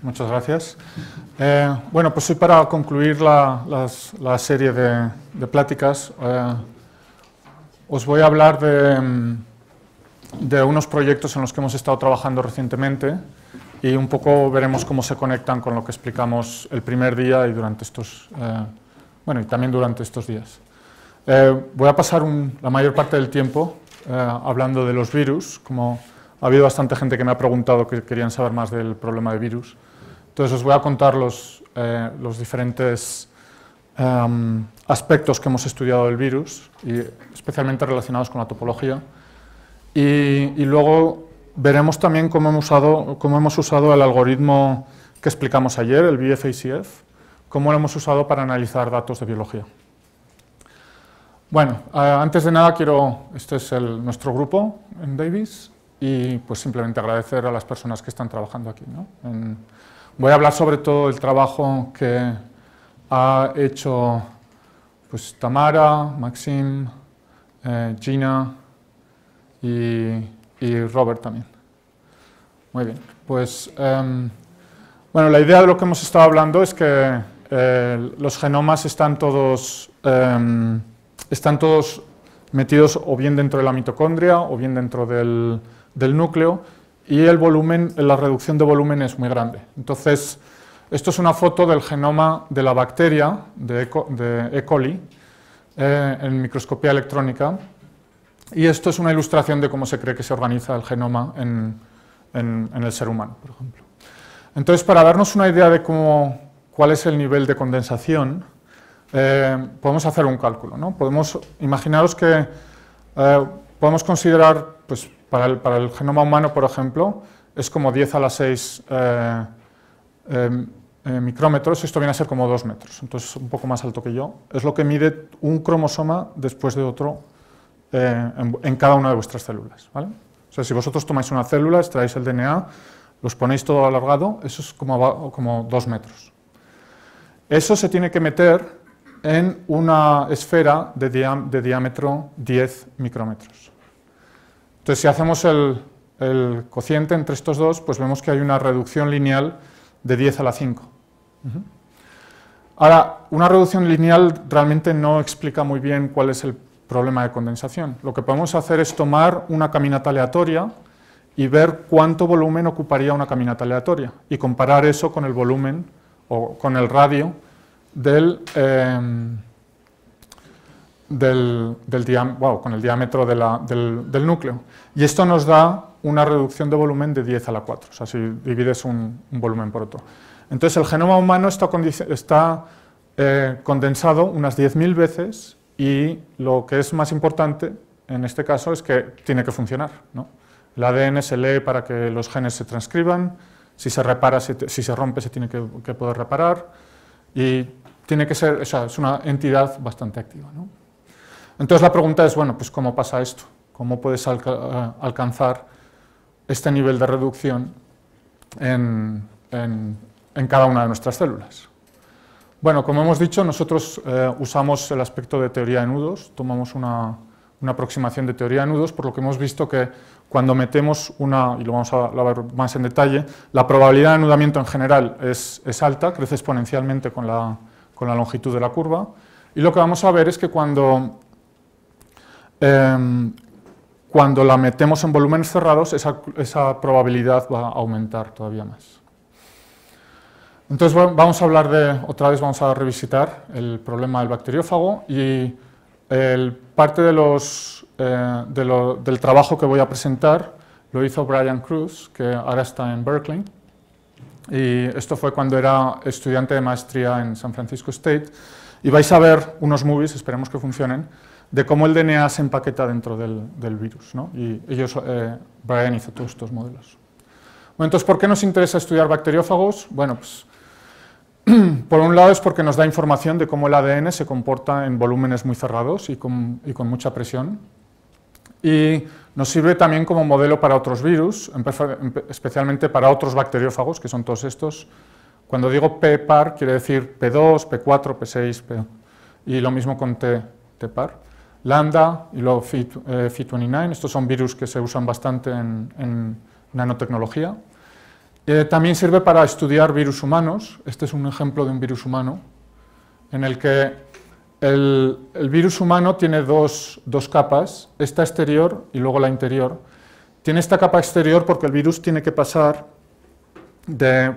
Muchas gracias. Bueno, pues hoy para concluir la serie de pláticas, os voy a hablar de unos proyectos en los que hemos estado trabajando recientemente y un poco veremos cómo se conectan con lo que explicamos el primer día y durante estos, y también durante estos días. Voy a pasar la mayor parte del tiempo hablando de los virus. Como ha habido bastante gente que me ha preguntado que querían saber más del problema de virus. Entonces os voy a contar los diferentes aspectos que hemos estudiado del virus, y especialmente relacionados con la topología. Y luego veremos también cómo hemos usado el algoritmo que explicamos ayer, el BFACF, cómo lo hemos usado para analizar datos de biología. Bueno, antes de nada este es nuestro grupo en Davis, y pues simplemente agradecer a las personas que están trabajando aquí, ¿no? Voy a hablar sobre todo del trabajo que ha hecho pues, Tamara, Maxim, Gina y Robert también. Muy bien, pues bueno, la idea de lo que hemos estado hablando es que los genomas están todos metidos o bien dentro de la mitocondria o bien dentro del núcleo, y la reducción de volumen es muy grande. Entonces, esto es una foto del genoma de la bacteria de E. coli en microscopía electrónica, y esto es una ilustración de cómo se cree que se organiza el genoma en el ser humano, por ejemplo. Entonces, para darnos una idea de cuál es el nivel de condensación, podemos hacer un cálculo, ¿no? Imaginaros que podemos considerar, pues, para el genoma humano, por ejemplo, es como 10 a la 6 micrómetros. Esto viene a ser como 2 metros, entonces un poco más alto que yo. Es lo que mide un cromosoma después de otro en cada una de vuestras células, ¿vale? O sea, si vosotros tomáis una célula, extraéis el DNA, los ponéis todo alargado, eso es como 2 metros. Eso se tiene que meter en una esfera de diámetro 10 micrómetros. Entonces, si hacemos el cociente entre estos dos, pues vemos que hay una reducción lineal de 10 a la 5. Ahora, una reducción lineal realmente no explica muy bien cuál es el problema de condensación. Lo que podemos hacer es tomar una caminata aleatoria y ver cuánto volumen ocuparía una caminata aleatoria y comparar eso con el volumen o con el radio con el diámetro del núcleo. Y esto nos da una reducción de volumen de 10 a la 4, o sea, si divides un volumen por otro. Entonces, el genoma humano está condensado unas 10.000 veces, y lo que es más importante en este caso es que tiene que funcionar, ¿no? El ADN se lee para que los genes se transcriban, si se rompe se tiene que poder reparar, y tiene que ser, o sea, es una entidad bastante activa, ¿no? Entonces la pregunta es, bueno, pues ¿cómo pasa esto? ¿Cómo puedes alcanzar este nivel de reducción en cada una de nuestras células? Bueno, como hemos dicho, nosotros usamos el aspecto de teoría de nudos, tomamos una aproximación de teoría de nudos, por lo que hemos visto que cuando metemos y lo vamos a ver más en detalle, la probabilidad de anudamiento en general es alta, crece exponencialmente con la longitud de la curva, y lo que vamos a ver es que cuando la metemos en volúmenes cerrados, esa probabilidad va a aumentar todavía más. Entonces vamos a hablar otra vez vamos a revisitar el problema del bacteriófago, y parte del trabajo que voy a presentar lo hizo Brian Cruz, que ahora está en Berkeley, y esto fue cuando era estudiante de maestría en San Francisco State, y vais a ver unos movies, esperemos que funcionen, de cómo el DNA se empaqueta dentro del virus, ¿no? Y Brian hizo todos estos modelos. Bueno, entonces, ¿por qué nos interesa estudiar bacteriófagos? Bueno, pues por un lado es porque nos da información de cómo el ADN se comporta en volúmenes muy cerrados y con mucha presión, y nos sirve también como modelo para otros virus, especialmente para otros bacteriófagos, que son todos estos. Cuando digo P par, quiere decir P2, P4, P6, y lo mismo con T par. Lambda y luego Phi29, estos son virus que se usan bastante en nanotecnología. También sirve para estudiar virus humanos. Este es un ejemplo de un virus humano, en el que el virus humano tiene dos capas, esta exterior y luego la interior. Tiene esta capa exterior porque el virus tiene que pasar,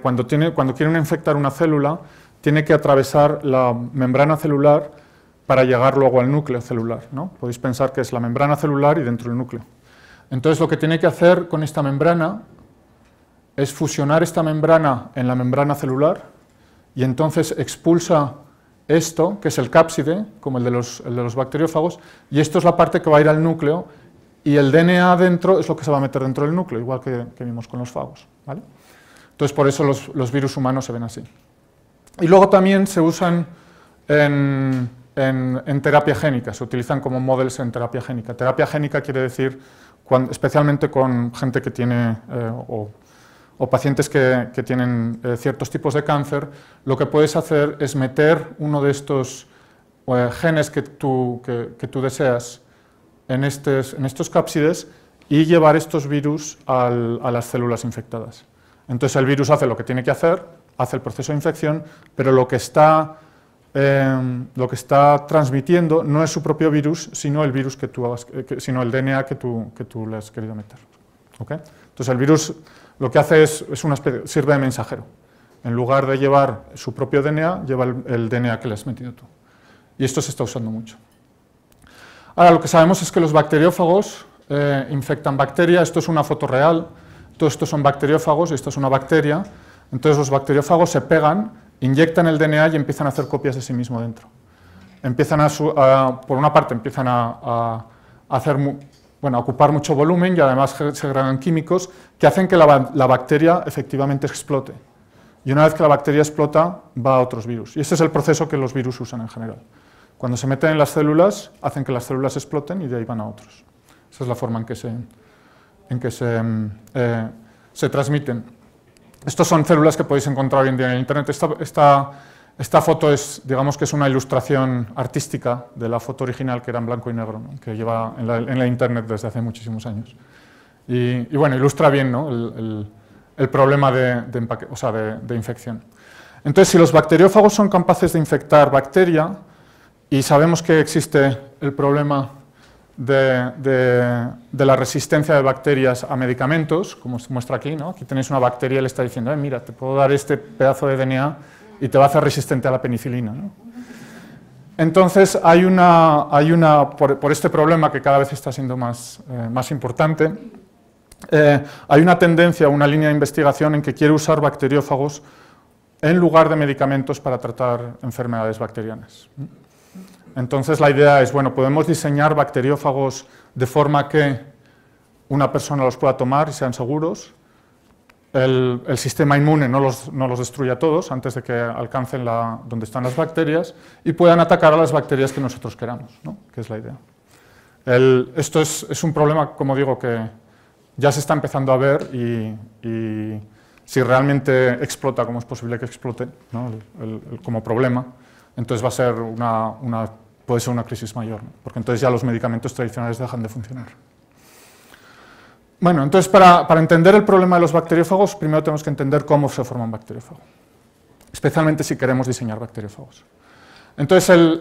cuando quiere infectar una célula, tiene que atravesar la membrana celular para llegar luego al núcleo celular, ¿no? Podéis pensar que es la membrana celular y dentro el núcleo. Entonces lo que tiene que hacer con esta membrana es fusionar esta membrana en la membrana celular y entonces expulsa esto, que es el cápside, como el de los bacteriófagos, y esto es la parte que va a ir al núcleo, y el DNA dentro es lo que se va a meter dentro del núcleo, igual que vimos con los fagos, ¿vale? Entonces por eso los virus humanos se ven así. Y luego también se usan en terapia génica, se utilizan como models en terapia génica. Terapia génica quiere decir, especialmente con gente que tiene, o pacientes que tienen ciertos tipos de cáncer, lo que puedes hacer es meter uno de estos genes que tú deseas en estos cápsides y llevar estos virus a las células infectadas. Entonces el virus hace lo que tiene que hacer, hace el proceso de infección, pero lo que está transmitiendo no es su propio virus, sino el virus sino el DNA que tú le has querido meter. ¿Okay? Entonces el virus lo que hace sirve de mensajero. En lugar de llevar su propio DNA, lleva el DNA que le has metido tú. Y esto se está usando mucho. Ahora, lo que sabemos es que los bacteriófagos infectan bacterias. Esto es una foto real. Todos estos son bacteriófagos y esto es una bacteria. Entonces los bacteriófagos se pegan, inyectan el DNA y empiezan a hacer copias de sí mismo dentro. Por una parte empiezan a ocupar mucho volumen y además se segregan químicos que hacen que la bacteria efectivamente explote. Y una vez que la bacteria explota, va a otros virus. Y ese es el proceso que los virus usan en general. Cuando se meten en las células, hacen que las células exploten y de ahí van a otros. Esa es la forma en que se transmiten. Estas son células que podéis encontrar hoy en día en Internet. Esta foto digamos que es una ilustración artística de la foto original, que era en blanco y negro, ¿no? Que lleva en la Internet desde hace muchísimos años. Y bueno, ilustra bien, ¿no? el problema de infección. Entonces, si los bacteriófagos son capaces de infectar bacteria, y sabemos que existe el problema de la resistencia de bacterias a medicamentos, como se muestra aquí, ¿no? Aquí tenéis una bacteria y le está diciendo, mira, te puedo dar este pedazo de DNA y te va a hacer resistente a la penicilina, ¿no? Entonces, por este problema que cada vez está siendo más importante, hay una tendencia, una línea de investigación en que quiere usar bacteriófagos en lugar de medicamentos para tratar enfermedades bacterianas. Entonces la idea es, bueno, podemos diseñar bacteriófagos de forma que una persona los pueda tomar y sean seguros, el sistema inmune no los destruya a todos antes de que alcancen donde están las bacterias y puedan atacar a las bacterias que nosotros queramos, ¿no? Que es la idea. Esto es un problema, como digo, que ya se está empezando a ver y si realmente explota, como es posible que explote, ¿no? Como problema, entonces va a ser puede ser una crisis mayor, ¿no? Porque entonces ya los medicamentos tradicionales dejan de funcionar. Bueno, entonces para entender el problema de los bacteriófagos, primero tenemos que entender cómo se forma un bacteriófago, especialmente si queremos diseñar bacteriófagos. Entonces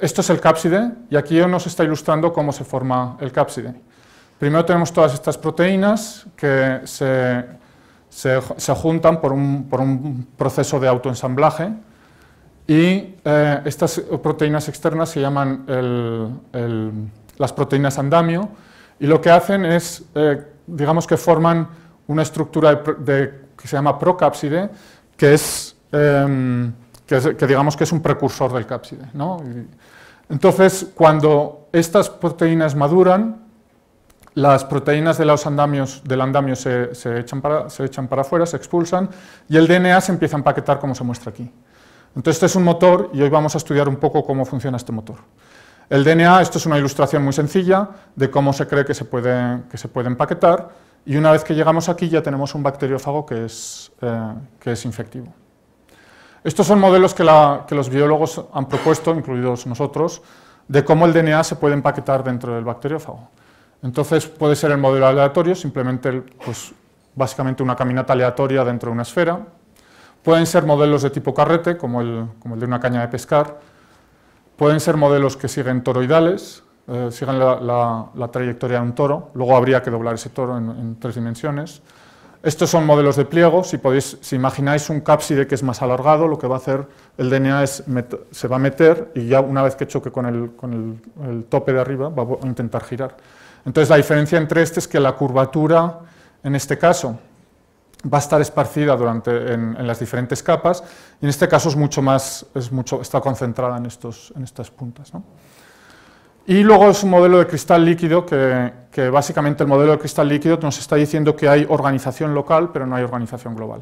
esto es el cápside y aquí nos está ilustrando cómo se forma el cápside. Primero tenemos todas estas proteínas que se juntan por un proceso de autoensamblaje. Y estas proteínas externas se llaman las proteínas andamio, y lo que hacen es, digamos que forman una estructura que se llama procápside, que digamos que es un precursor del cápside, ¿no? Entonces, cuando estas proteínas maduran, las proteínas de del andamio se echan para afuera, se expulsan, y el DNA se empieza a empaquetar como se muestra aquí. Entonces, este es un motor y hoy vamos a estudiar un poco cómo funciona este motor. El DNA, esto es una ilustración muy sencilla de cómo se cree que se puede empaquetar, y una vez que llegamos aquí ya tenemos un bacteriófago que es infectivo. Estos son modelos que los biólogos han propuesto, incluidos nosotros, de cómo el DNA se puede empaquetar dentro del bacteriófago. Entonces puede ser el modelo aleatorio, simplemente pues, básicamente una caminata aleatoria dentro de una esfera. Pueden ser modelos de tipo carrete, como el de una caña de pescar. Pueden ser modelos que siguen toroidales, siguen la trayectoria de un toro. Luego habría que doblar ese toro en 3 dimensiones. Estos son modelos de pliego. Si imagináis un cápside que es más alargado, lo que va a hacer el DNA es se va a meter y ya una vez que choque con el tope de arriba va a intentar girar. Entonces la diferencia entre este es que la curvatura, en este caso, va a estar esparcida en las diferentes capas y en este caso está concentrada en estas puntas, ¿no? Y luego es un modelo de cristal líquido que básicamente el modelo de cristal líquido nos está diciendo que hay organización local, pero no hay organización global.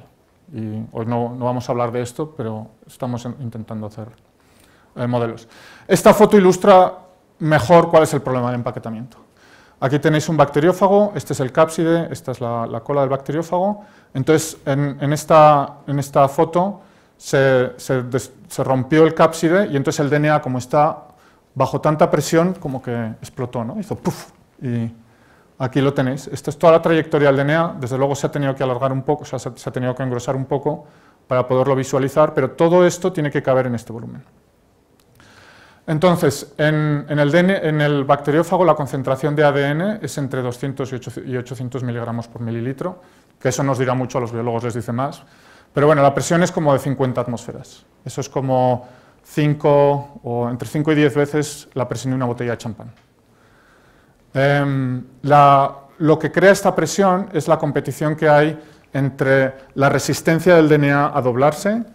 Y hoy no vamos a hablar de esto, pero estamos intentando hacer modelos. Esta foto ilustra mejor cuál es el problema del empaquetamiento. Aquí tenéis un bacteriófago, este es el cápside, esta es la cola del bacteriófago. Entonces, en esta foto se rompió el cápside y entonces el DNA, como está bajo tanta presión, como que explotó, ¿no? Hizo ¡puf! Y aquí lo tenéis. Esta es toda la trayectoria del DNA. Desde luego se ha tenido que alargar un poco, o sea, se ha tenido que engrosar un poco para poderlo visualizar, pero todo esto tiene que caber en este volumen. Entonces, en el bacteriófago la concentración de ADN es entre 200 y 800 miligramos por mililitro, que eso nos dirá mucho, a los biólogos les dice más, pero bueno, la presión es como de 50 atmósferas. Eso es como entre 5 y 10 veces la presión de una botella de champán. Lo que crea esta presión es la competición que hay entre la resistencia del DNA a doblarse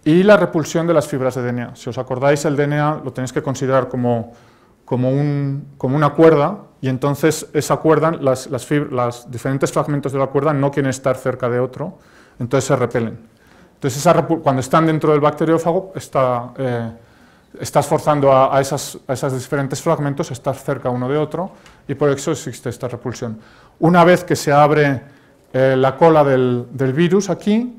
y la repulsión de las fibras de DNA. Si os acordáis, el DNA lo tenéis que considerar como una cuerda, y entonces esa cuerda, los diferentes fragmentos de la cuerda no quieren estar cerca de otro, entonces se repelen. Entonces, cuando están dentro del bacteriófago, estás forzando a esos diferentes fragmentos a estar cerca uno de otro, y por eso existe esta repulsión. Una vez que se abre la cola del virus aquí,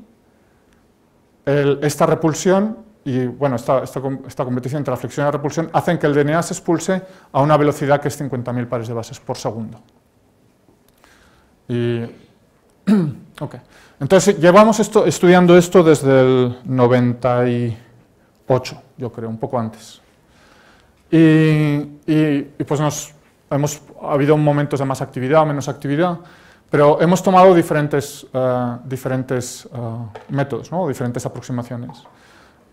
esta repulsión y bueno, esta competición entre la flexión y la repulsión hacen que el DNA se expulse a una velocidad que es 50.000 pares de bases por segundo. Okay. Entonces, llevamos estudiando esto desde el 98, yo creo, un poco antes. Y pues ha habido momentos de más actividad o menos actividad, pero hemos tomado diferentes métodos, ¿no? Diferentes aproximaciones.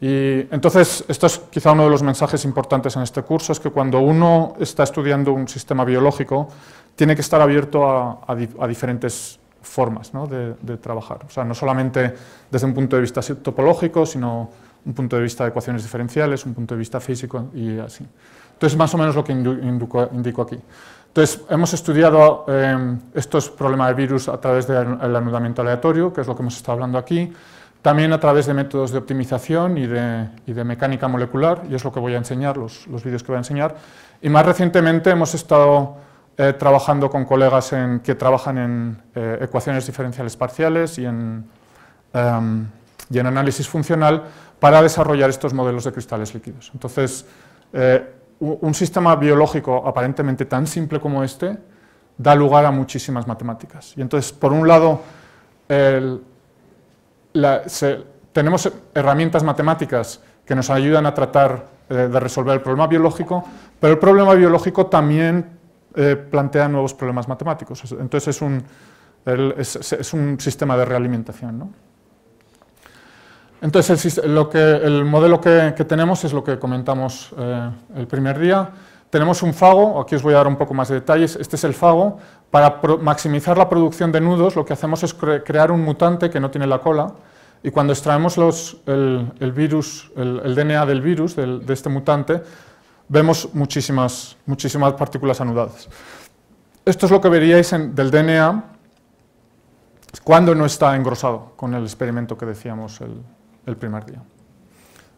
Y entonces, esto es quizá uno de los mensajes importantes en este curso, es que cuando uno está estudiando un sistema biológico, tiene que estar abierto a diferentes formas, ¿no? de trabajar. O sea, no solamente desde un punto de vista topológico, sino un punto de vista de ecuaciones diferenciales, un punto de vista físico y así. Entonces, más o menos lo que indico aquí. Entonces, hemos estudiado estos problemas de virus a través del anudamiento aleatorio, que es lo que hemos estado hablando aquí, también a través de métodos de optimización y de mecánica molecular, y es lo que voy a enseñar, los vídeos que voy a enseñar. Y más recientemente hemos estado trabajando con colegas que trabajan en ecuaciones diferenciales parciales y en análisis funcional para desarrollar estos modelos de cristales líquidos. Entonces, un sistema biológico aparentemente tan simple como este da lugar a muchísimas matemáticas. Y entonces, por un lado, tenemos herramientas matemáticas que nos ayudan a tratar de resolver el problema biológico, pero el problema biológico también plantea nuevos problemas matemáticos. Entonces es un sistema de realimentación, ¿no? Entonces el modelo que tenemos es lo que comentamos el primer día. Tenemos un fago, aquí os voy a dar un poco más de detalles. Este es el fago. Para maximizar la producción de nudos, lo que hacemos es crear un mutante que no tiene la cola, y cuando extraemos el DNA del virus, de este mutante, vemos muchísimas partículas anudadas. Esto es lo que veríais del DNA cuando no está engrosado, con el experimento que decíamos el primer día.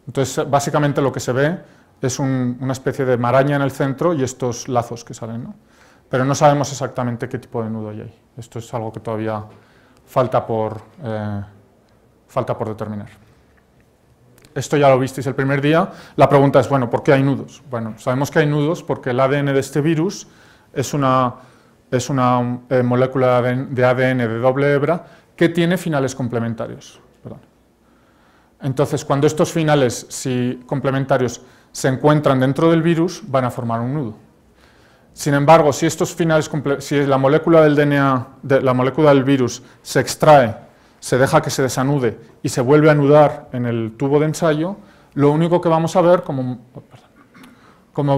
Entonces, básicamente lo que se ve es una especie de maraña en el centro y estos lazos que salen, ¿no? Pero no sabemos exactamente qué tipo de nudo hay ahí. Esto es algo que todavía falta por determinar. Esto ya lo visteis el primer día. La pregunta es, bueno, ¿por qué hay nudos? Bueno, sabemos que hay nudos porque el ADN de este virus es una es una molécula de ADN de doble hebra que tiene finales complementarios. Perdón. Entonces, cuando estos finales complementarios se encuentran dentro del virus, van a formar un nudo. Sin embargo, si la molécula del DNA, la molécula del virus, se extrae, se deja que se desanude y se vuelve a anudar en el tubo de ensayo, lo único que vamos a ver, como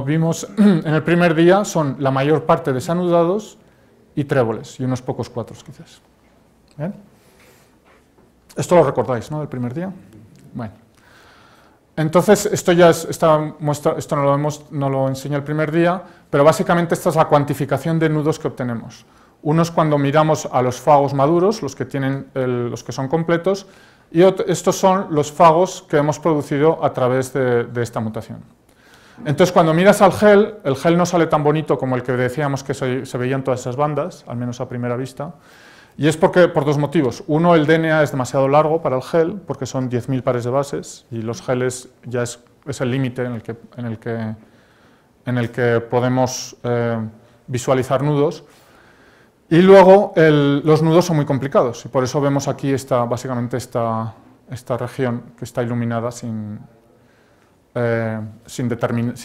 vimos en el primer día, son la mayor parte desanudados y tréboles, y unos pocos cuatros quizás. ¿Bien? Esto lo recordáis, ¿no?, del primer día. Bueno. Entonces, esto no lo enseñé el primer día, pero básicamente esta es la cuantificación de nudos que obtenemos. Uno es cuando miramos a los fagos maduros, los que son completos, y estos son los fagos que hemos producido a través de esta mutación. Entonces, cuando miras al gel, el gel no sale tan bonito como el que decíamos que se veían todas esas bandas, al menos a primera vista, y es por dos motivos. Uno, el DNA es demasiado largo para el gel, porque son 10.000 pares de bases, y los geles ya es el límite en el que podemos visualizar nudos. Y luego, los nudos son muy complicados, y por eso vemos aquí básicamente esta región que está iluminada sin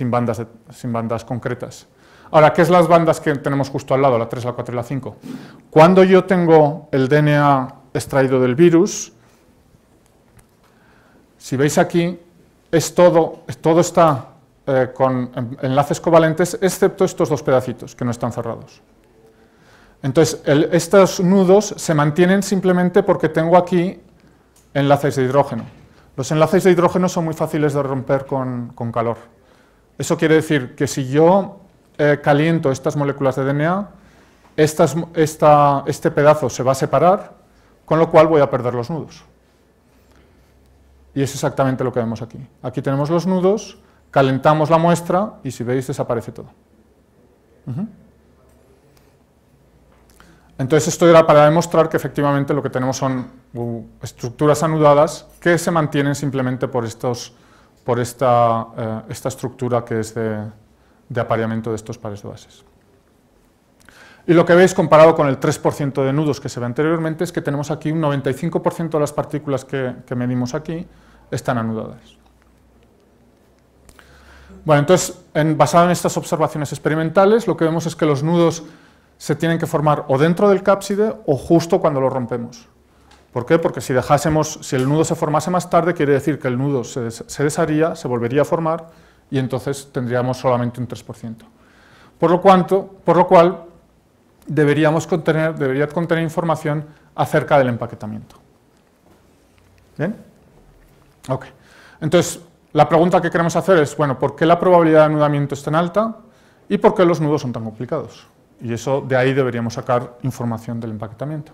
bandas concretas. Ahora, ¿qué es las bandas que tenemos justo al lado, la 3, la 4 y la 5? Cuando yo tengo el DNA extraído del virus, si veis aquí, todo está con enlaces covalentes, excepto estos dos pedacitos que no están cerrados. Entonces, estos nudos se mantienen simplemente porque tengo aquí enlaces de hidrógeno. Los enlaces de hidrógeno son muy fáciles de romper con calor. Eso quiere decir que si yo caliento estas moléculas de DNA, este pedazo se va a separar, con lo cual voy a perder los nudos. Y es exactamente lo que vemos aquí. Aquí tenemos los nudos, calentamos la muestra y si veis desaparece todo. Entonces esto era para demostrar que efectivamente lo que tenemos son estructuras anudadas que se mantienen simplemente por esta estructura que es de apareamiento de estos pares de bases. Y lo que veis comparado con el 3% de nudos que se ve anteriormente es que tenemos aquí un 95% de las partículas que medimos aquí están anudadas. Bueno, entonces, basado en estas observaciones experimentales, lo que vemos es que los nudos se tienen que formar o dentro del cápside o justo cuando lo rompemos. ¿Por qué? Porque si el nudo se formase más tarde, quiere decir que el nudo se desharía, se volvería a formar, y entonces tendríamos solamente un 3%. Por lo cual, debería contener información acerca del empaquetamiento. ¿Bien? Ok. Entonces, la pregunta que queremos hacer es, bueno, ¿por qué la probabilidad de anudamiento es tan alta y por qué los nudos son tan complicados? Y de ahí deberíamos sacar información del empaquetamiento.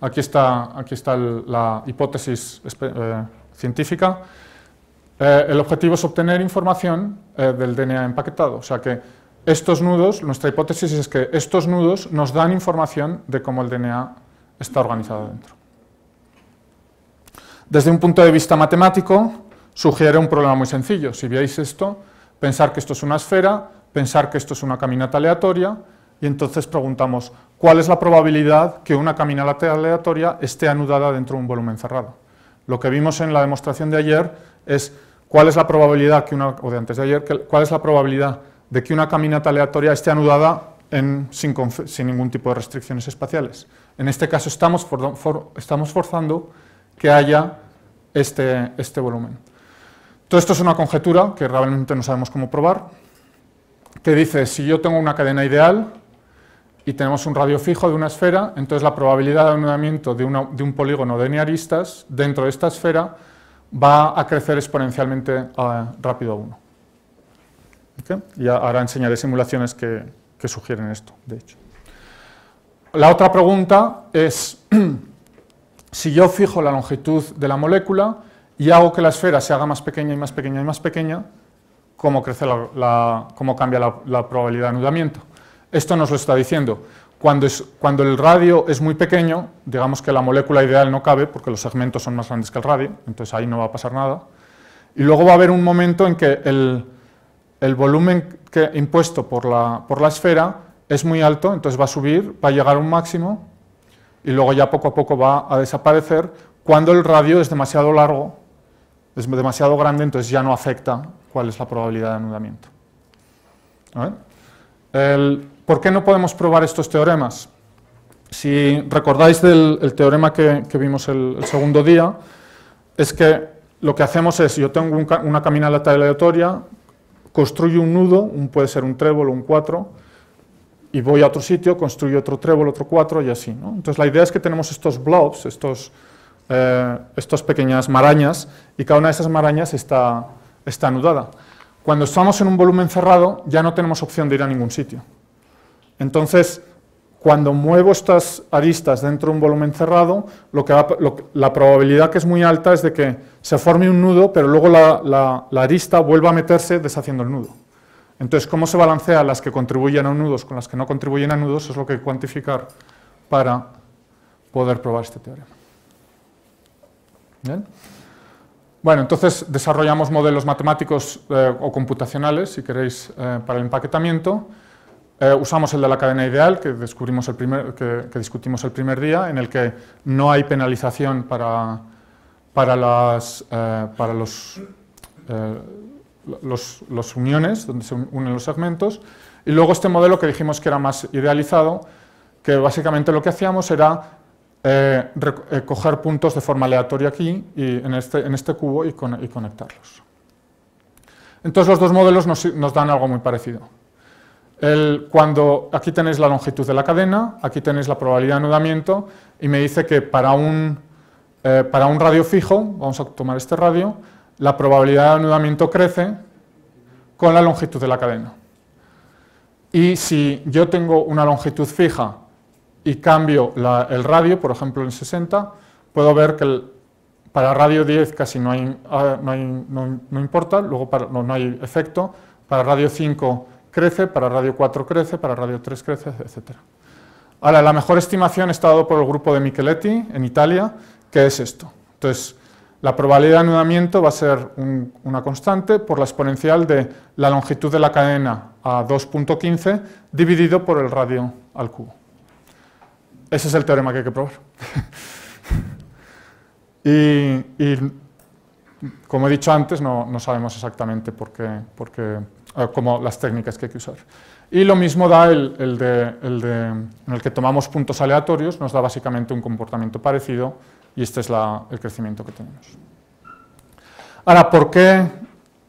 Aquí está la hipótesis científica. El objetivo es obtener información del DNA empaquetado, o sea que estos nudos, nuestra hipótesis es que estos nudos nos dan información de cómo el DNA está organizado dentro. Desde un punto de vista matemático, sugiere un problema muy sencillo. Si veis esto, pensar que esto es una esfera, pensar que esto es una caminata aleatoria, y entonces preguntamos, ¿cuál es la probabilidad que una caminata aleatoria esté anudada dentro de un volumen cerrado? Lo que vimos en la demostración de ayer es cuál es la probabilidad cuál es la probabilidad de que una caminata aleatoria esté anudada sin ningún tipo de restricciones espaciales. En este caso estamos forzando que haya este volumen. Todo esto es una conjetura que realmente no sabemos cómo probar, que dice, si yo tengo una cadena ideal y tenemos un radio fijo de una esfera, entonces la probabilidad de anudamiento de un polígono de n-aristas dentro de esta esfera va a crecer exponencialmente rápido a 1. ¿Okay? Y ahora enseñaré simulaciones que sugieren esto, de hecho. La otra pregunta es, si yo fijo la longitud de la molécula y hago que la esfera se haga más pequeña y más pequeña y más pequeña, ¿cómo cambia la probabilidad de anudamiento? Esto nos lo está diciendo. Cuando el radio es muy pequeño, digamos que la molécula ideal no cabe, porque los segmentos son más grandes que el radio, entonces ahí no va a pasar nada. Y luego va a haber un momento en que el volumen impuesto por la esfera es muy alto, entonces va a subir, va a llegar a un máximo y luego ya poco a poco va a desaparecer cuando el radio es demasiado largo, es demasiado grande, entonces ya no afecta cuál es la probabilidad de anudamiento. ¿Por qué no podemos probar estos teoremas? Si recordáis del teorema que vimos el segundo día, es que lo que hacemos es, yo tengo una caminata aleatoria, construyo un nudo, puede ser un trébol o un 4, y voy a otro sitio, construyo otro trébol, otro 4 y así, ¿no? Entonces la idea es que tenemos estos blobs, estas pequeñas marañas, y cada una de esas marañas está anudada. Cuando estamos en un volumen cerrado ya no tenemos opción de ir a ningún sitio. Entonces, cuando muevo estas aristas dentro de un volumen cerrado, la probabilidad que es muy alta es de que se forme un nudo, pero luego la arista vuelva a meterse deshaciendo el nudo. Entonces, ¿cómo se balancea las que contribuyen a nudos con las que no contribuyen a nudos? Es lo que hay que cuantificar para poder probar este teorema. ¿Bien? Bueno, entonces desarrollamos modelos matemáticos o computacionales, si queréis, para el empaquetamiento. Usamos el de la cadena ideal, que discutimos el primer día, en el que no hay penalización para los uniones, donde se unen los segmentos, y luego este modelo que dijimos que era más idealizado, que básicamente lo que hacíamos era coger puntos de forma aleatoria aquí, y en este cubo, y conectarlos. Entonces los dos modelos nos dan algo muy parecido. Aquí tenéis la longitud de la cadena, aquí tenéis la probabilidad de anudamiento, y me dice que para un radio fijo, vamos a tomar este radio, la probabilidad de anudamiento crece con la longitud de la cadena. Y si yo tengo una longitud fija y cambio el radio, por ejemplo en 60, puedo ver que para radio 10 casi no importa, luego no hay efecto, para radio 5 crece, para radio 4 crece, para radio 3 crece, etc. Ahora, la mejor estimación está dado por el grupo de Micheletti en Italia, que es esto. Entonces, la probabilidad de anudamiento va a ser una constante por la exponencial de la longitud de la cadena a 2.15 dividido por el radio al cubo. Ese es el teorema que hay que probar. y como he dicho antes, no sabemos exactamente como las técnicas que hay que usar. Y lo mismo da en el que tomamos puntos aleatorios, nos da básicamente un comportamiento parecido, y este es el crecimiento que tenemos. Ahora, ¿por qué?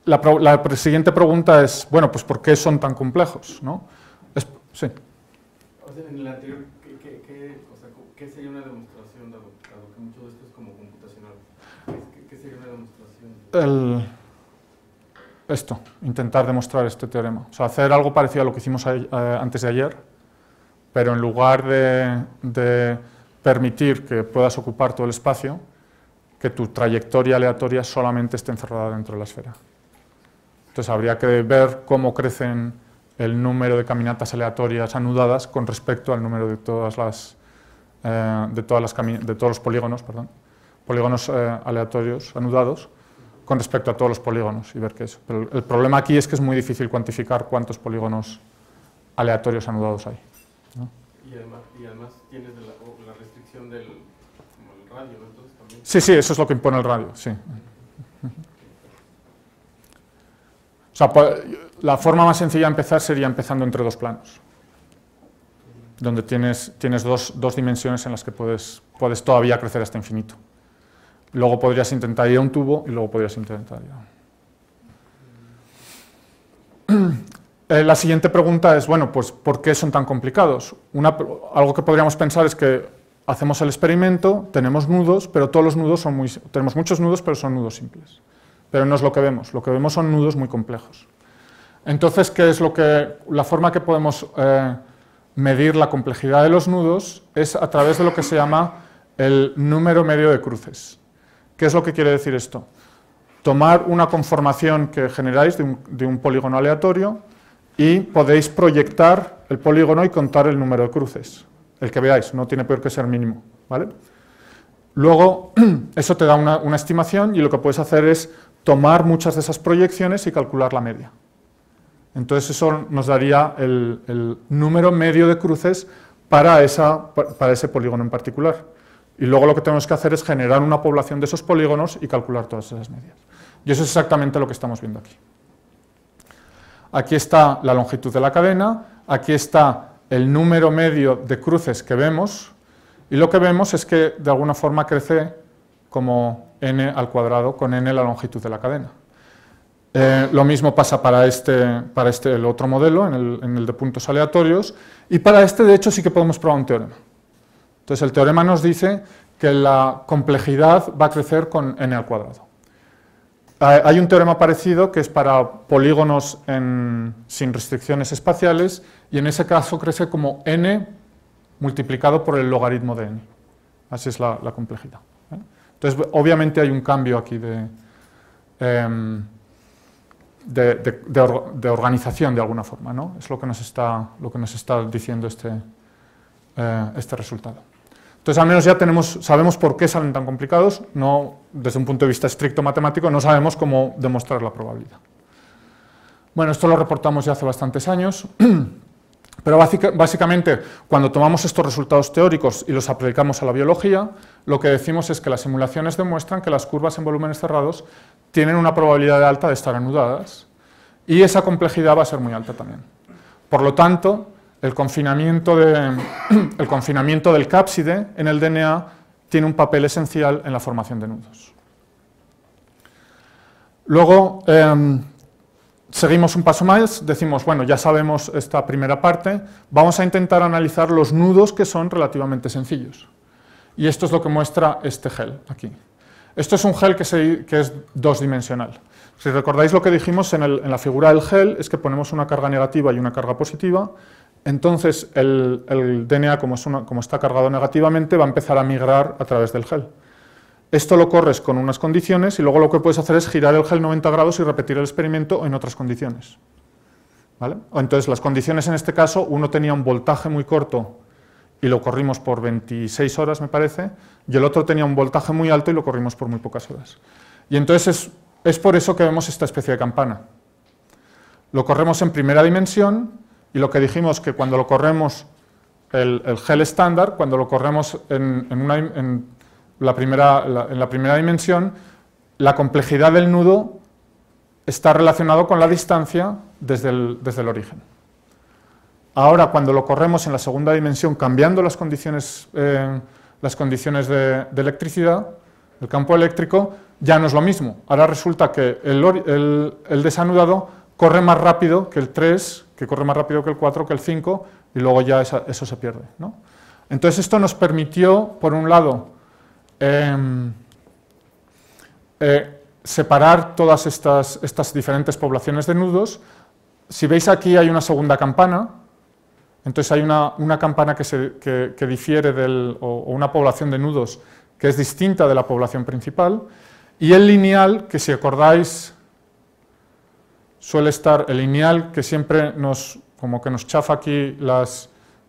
La siguiente pregunta es, bueno, pues ¿por qué son tan complejos? ¿No? Sí. O sea, en el anterior, ¿qué sería una demostración, dado que mucho de esto es como computacional? ¿Qué sería una demostración? Esto, intentar demostrar este teorema. O sea, hacer algo parecido a lo que hicimos antes de ayer, pero en lugar de permitir que puedas ocupar todo el espacio, que tu trayectoria aleatoria solamente esté encerrada dentro de la esfera. Entonces habría que ver cómo crecen el número de caminatas aleatorias anudadas con respecto al número de todos los polígonos, polígonos aleatorios anudados, con respecto a todos los polígonos, y ver qué es. Pero el problema aquí es que es muy difícil cuantificar cuántos polígonos aleatorios anudados hay, ¿no? Y además tienes la restricción del radio, ¿no? Entonces, también... Sí, eso es lo que impone el radio, sí. O sea, la forma más sencilla de empezar sería empezando entre dos planos, donde tienes dos dimensiones en las que puedes todavía crecer hasta infinito. Luego podrías intentar ir a un tubo y luego podrías intentar ir a... La siguiente pregunta es, bueno, pues ¿por qué son tan complicados? Algo que podríamos pensar es que hacemos el experimento, tenemos nudos, pero todos los nudos tenemos muchos nudos, pero son nudos simples. Pero no es lo que vemos son nudos muy complejos. Entonces, ¿qué es la forma que podemos medir la complejidad de los nudos? Es a través de lo que se llama el número medio de cruces. ¿Qué es lo que quiere decir esto? Tomar una conformación que generáis de un polígono aleatorio y podéis proyectar el polígono y contar el número de cruces, el que veáis, no tiene por qué ser mínimo, ¿vale? Luego, eso te da una estimación y lo que puedes hacer es tomar muchas de esas proyecciones y calcular la media. Entonces eso nos daría el número medio de cruces para ese polígono en particular. Y luego lo que tenemos que hacer es generar una población de esos polígonos y calcular todas esas medias. Y eso es exactamente lo que estamos viendo aquí. Aquí está la longitud de la cadena, aquí está el número medio de cruces que vemos, y lo que vemos es que de alguna forma crece como n al cuadrado con n la longitud de la cadena. Lo mismo pasa para el otro modelo, en el de puntos aleatorios, y para este de hecho sí que podemos probar un teorema. Entonces el teorema nos dice que la complejidad va a crecer con n al cuadrado. Hay un teorema parecido que es para polígonos sin restricciones espaciales, y en ese caso crece como n multiplicado por el logaritmo de n. Así es la complejidad. Entonces, obviamente hay un cambio aquí de organización de alguna forma, ¿no? Es lo que nos está diciendo este resultado. Entonces, al menos ya sabemos por qué salen tan complicados, no, desde un punto de vista estricto matemático, no sabemos cómo demostrar la probabilidad. Bueno, esto lo reportamos ya hace bastantes años, pero básicamente cuando tomamos estos resultados teóricos y los aplicamos a la biología, lo que decimos es que las simulaciones demuestran que las curvas en volúmenes cerrados tienen una probabilidad alta de estar anudadas, y esa complejidad va a ser muy alta también. Por lo tanto, el confinamiento del cápside en el DNA tiene un papel esencial en la formación de nudos. Luego, seguimos un paso más, decimos, bueno, ya sabemos esta primera parte, vamos a intentar analizar los nudos que son relativamente sencillos. Y esto es lo que muestra este gel aquí. Esto es un gel que es dos-dimensional. Si recordáis lo que dijimos en la figura del gel, es que ponemos una carga negativa y una carga positiva. Entonces el DNA, como está cargado negativamente, va a empezar a migrar a través del gel. Esto lo corres con unas condiciones y luego lo que puedes hacer es girar el gel 90 grados y repetir el experimento en otras condiciones. ¿Vale? Entonces las condiciones en este caso, uno tenía un voltaje muy corto y lo corrimos por 26 horas, me parece, y el otro tenía un voltaje muy alto y lo corrimos por muy pocas horas. Y entonces es por eso que vemos esta especie de campana. Lo corremos en primera dimensión, y lo que dijimos que cuando lo corremos el gel estándar, cuando lo corremos en la primera dimensión, la complejidad del nudo está relacionado con la distancia desde el origen. Ahora, cuando lo corremos en la segunda dimensión, cambiando las condiciones de electricidad, el campo eléctrico, ya no es lo mismo. Ahora resulta que el desanudado corre más rápido que el 3, que corre más rápido que el 4, que el 5, y luego ya eso se pierde, ¿no? Entonces esto nos permitió, por un lado, separar todas estas diferentes poblaciones de nudos. Si veis aquí hay una segunda campana, entonces hay una campana que difiere o una población de nudos que es distinta de la población principal, y el lineal, que si acordáis, suele estar el lineal que siempre como que nos chafa aquí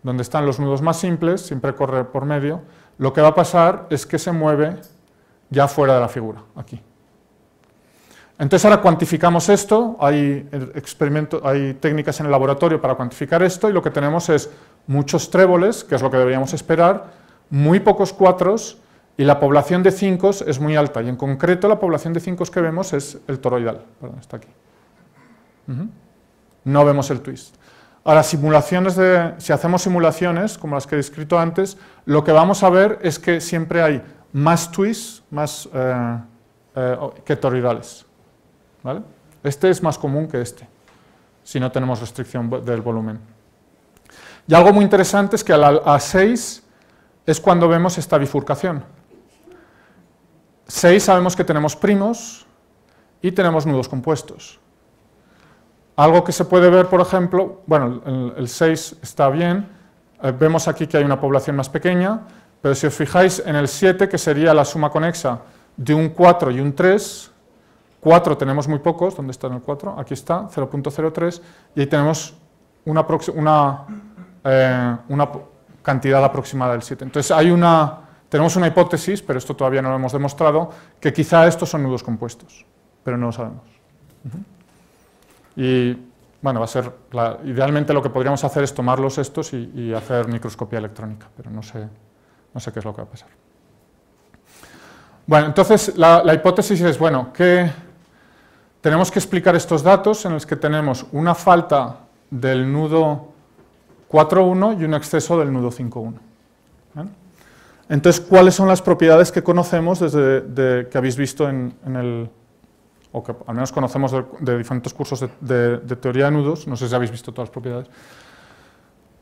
donde están los nudos más simples, siempre corre por medio. Lo que va a pasar es que se mueve ya fuera de la figura, aquí. Entonces ahora cuantificamos esto, hay técnicas en el laboratorio para cuantificar esto, y lo que tenemos es muchos tréboles, que es lo que deberíamos esperar, muy pocos cuatros, y la población de 5 es muy alta, y en concreto la población de 5 que vemos es el toroidal, perdón, está aquí. No vemos el twist. Ahora, si hacemos simulaciones, como las que he descrito antes, lo que vamos a ver es que siempre hay más twists que toroidales. ¿Vale? Este es más común que este, si no tenemos restricción del volumen. Y algo muy interesante es que a 6 es cuando vemos esta bifurcación. 6 sabemos que tenemos primos y tenemos nudos compuestos. Algo que se puede ver, por ejemplo, bueno, el 6 está bien, vemos aquí que hay una población más pequeña, pero si os fijáis en el 7, que sería la suma conexa de un 4 y un 3, 4 tenemos muy pocos, ¿dónde está en el 4? Aquí está, 0.03, y ahí tenemos una cantidad aproximada del 7. Entonces tenemos una hipótesis, pero esto todavía no lo hemos demostrado, que quizá estos son nudos compuestos, pero no lo sabemos. Y bueno, va a ser, idealmente lo que podríamos hacer es tomarlos estos y hacer microscopía electrónica, pero no sé qué es lo que va a pasar. Bueno, entonces la hipótesis es, bueno, que tenemos que explicar estos datos en los que tenemos una falta del nudo 4.1 y un exceso del nudo 5.1. ¿Vale? Entonces, ¿cuáles son las propiedades que conocemos que habéis visto en el, o que al menos conocemos de diferentes cursos de teoría de nudos? No sé si habéis visto todas las propiedades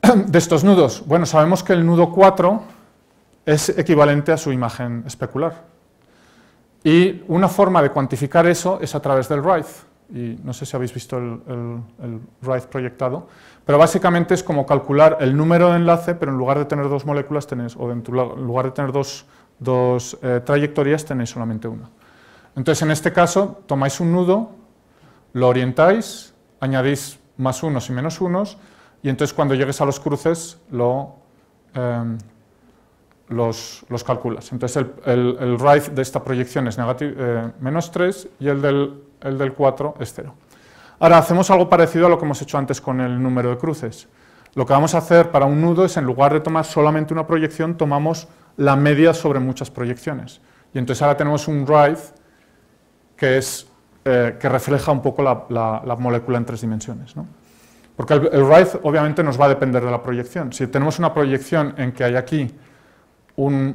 de estos nudos. Bueno, sabemos que el nudo 4 es equivalente a su imagen especular. Y una forma de cuantificar eso es a través del Rife. Y no sé si habéis visto el Rife proyectado, pero básicamente es como calcular el número de enlace, pero en lugar de tener dos moléculas tenéis, o en lugar de tener dos trayectorias tenéis solamente una. Entonces, en este caso, tomáis un nudo, lo orientáis, añadís más unos y menos unos, y entonces cuando llegues a los cruces los calculas. Entonces, el Rife de esta proyección es menos 3 y el del 4 es 0. Ahora, hacemos algo parecido a lo que hemos hecho antes con el número de cruces. Lo que vamos a hacer para un nudo es, en lugar de tomar solamente una proyección, tomamos la media sobre muchas proyecciones. Y entonces ahora tenemos un Rife que refleja un poco la molécula en 3 dimensiones, ¿no? Porque el Rife obviamente nos va a depender de la proyección. Si tenemos una proyección en que hay aquí una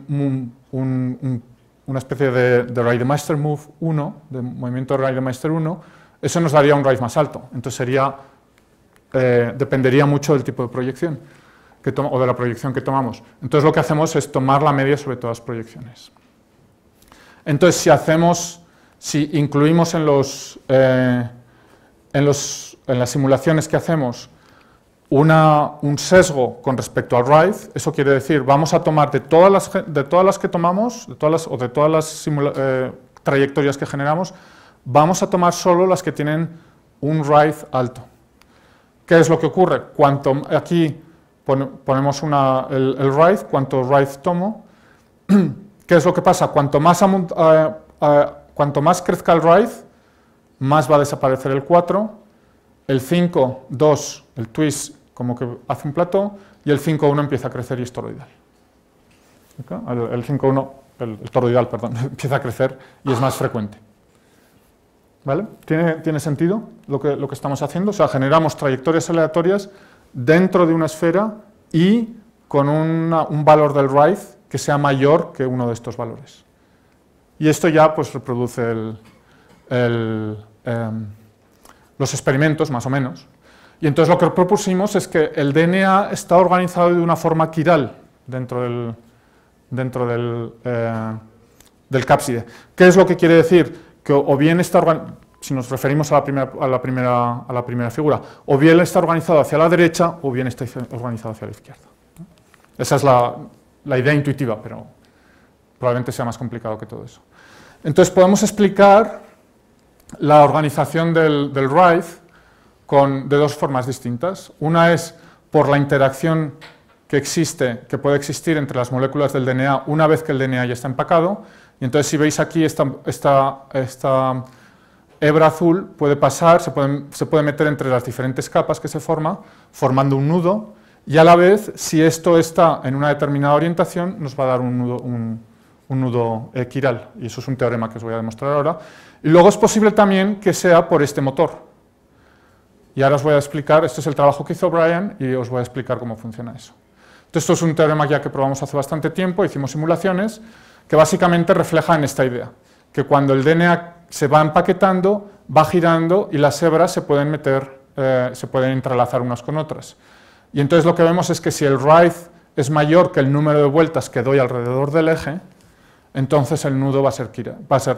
especie de Rademacher Move 1, de movimiento de Rademacher 1, eso nos daría un Rife más alto. Entonces dependería mucho del tipo de proyección o de la proyección que tomamos. Entonces lo que hacemos es tomar la media sobre todas las proyecciones. Entonces si incluimos en las simulaciones que hacemos un sesgo con respecto al Rife, eso quiere decir, vamos a tomar de todas las que tomamos, de todas las trayectorias que generamos, vamos a tomar solo las que tienen un Rife alto. ¿Qué es lo que ocurre? Aquí ponemos el Rife, cuánto Rife tomo. ¿Qué es lo que pasa? Cuanto más crezca el Rife, más va a desaparecer el 4, el 5, 2, el twist como que hace un plató, y el 5.1 empieza a crecer y es toroidal. El 5.1, el toroidal, perdón, empieza a crecer y es más frecuente. ¿Vale? ¿Tiene sentido lo que estamos haciendo? O sea, generamos trayectorias aleatorias dentro de una esfera y con un valor del Rife que sea mayor que uno de estos valores. Y esto ya pues reproduce los experimentos, más o menos. Y entonces lo que propusimos es que el DNA está organizado de una forma quiral dentro del cápside. ¿Qué es lo que quiere decir? Que o bien está, si nos referimos a la primera figura, o bien está organizado hacia la derecha o bien está organizado hacia la izquierda. Esa es la idea intuitiva, pero probablemente sea más complicado que todo eso. Entonces podemos explicar la organización del Rife de dos formas distintas. Una es por la interacción que puede existir entre las moléculas del DNA una vez que el DNA ya está empacado. Y entonces, si veis aquí esta hebra azul puede pasar, se puede meter entre las diferentes capas que se formando un nudo, y a la vez, si esto está en una determinada orientación, nos va a dar un nudo quiral, y eso es un teorema que os voy a demostrar ahora. Y luego es posible también que sea por este motor. Y ahora os voy a explicar, este es el trabajo que hizo Brian, y os voy a explicar cómo funciona eso. Entonces, esto es un teorema ya que probamos hace bastante tiempo, hicimos simulaciones, que básicamente reflejan esta idea, que cuando el DNA se va empaquetando, va girando y las hebras se pueden entrelazar unas con otras. Y entonces lo que vemos es que si el Rife es mayor que el número de vueltas que doy alrededor del eje, entonces el nudo va a ser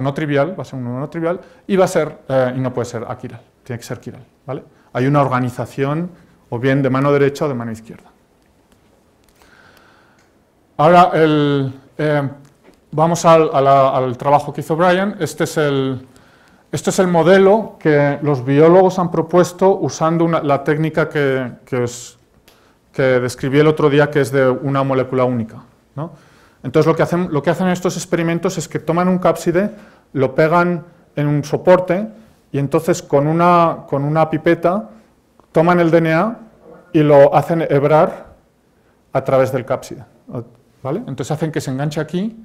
no trivial, va a ser un nudo no trivial, y no puede ser aquiral, tiene que ser quiral, ¿vale? Hay una organización o bien de mano derecha o de mano izquierda. Ahora vamos al trabajo que hizo Brian. Este es el modelo que los biólogos han propuesto usando la técnica que describí el otro día, que es de una molécula única, ¿no? Entonces lo que hacen estos experimentos es que toman un cápside, lo pegan en un soporte y entonces con una pipeta toman el DNA y lo hacen hebrar a través del cápside, ¿vale? Entonces hacen que se enganche aquí,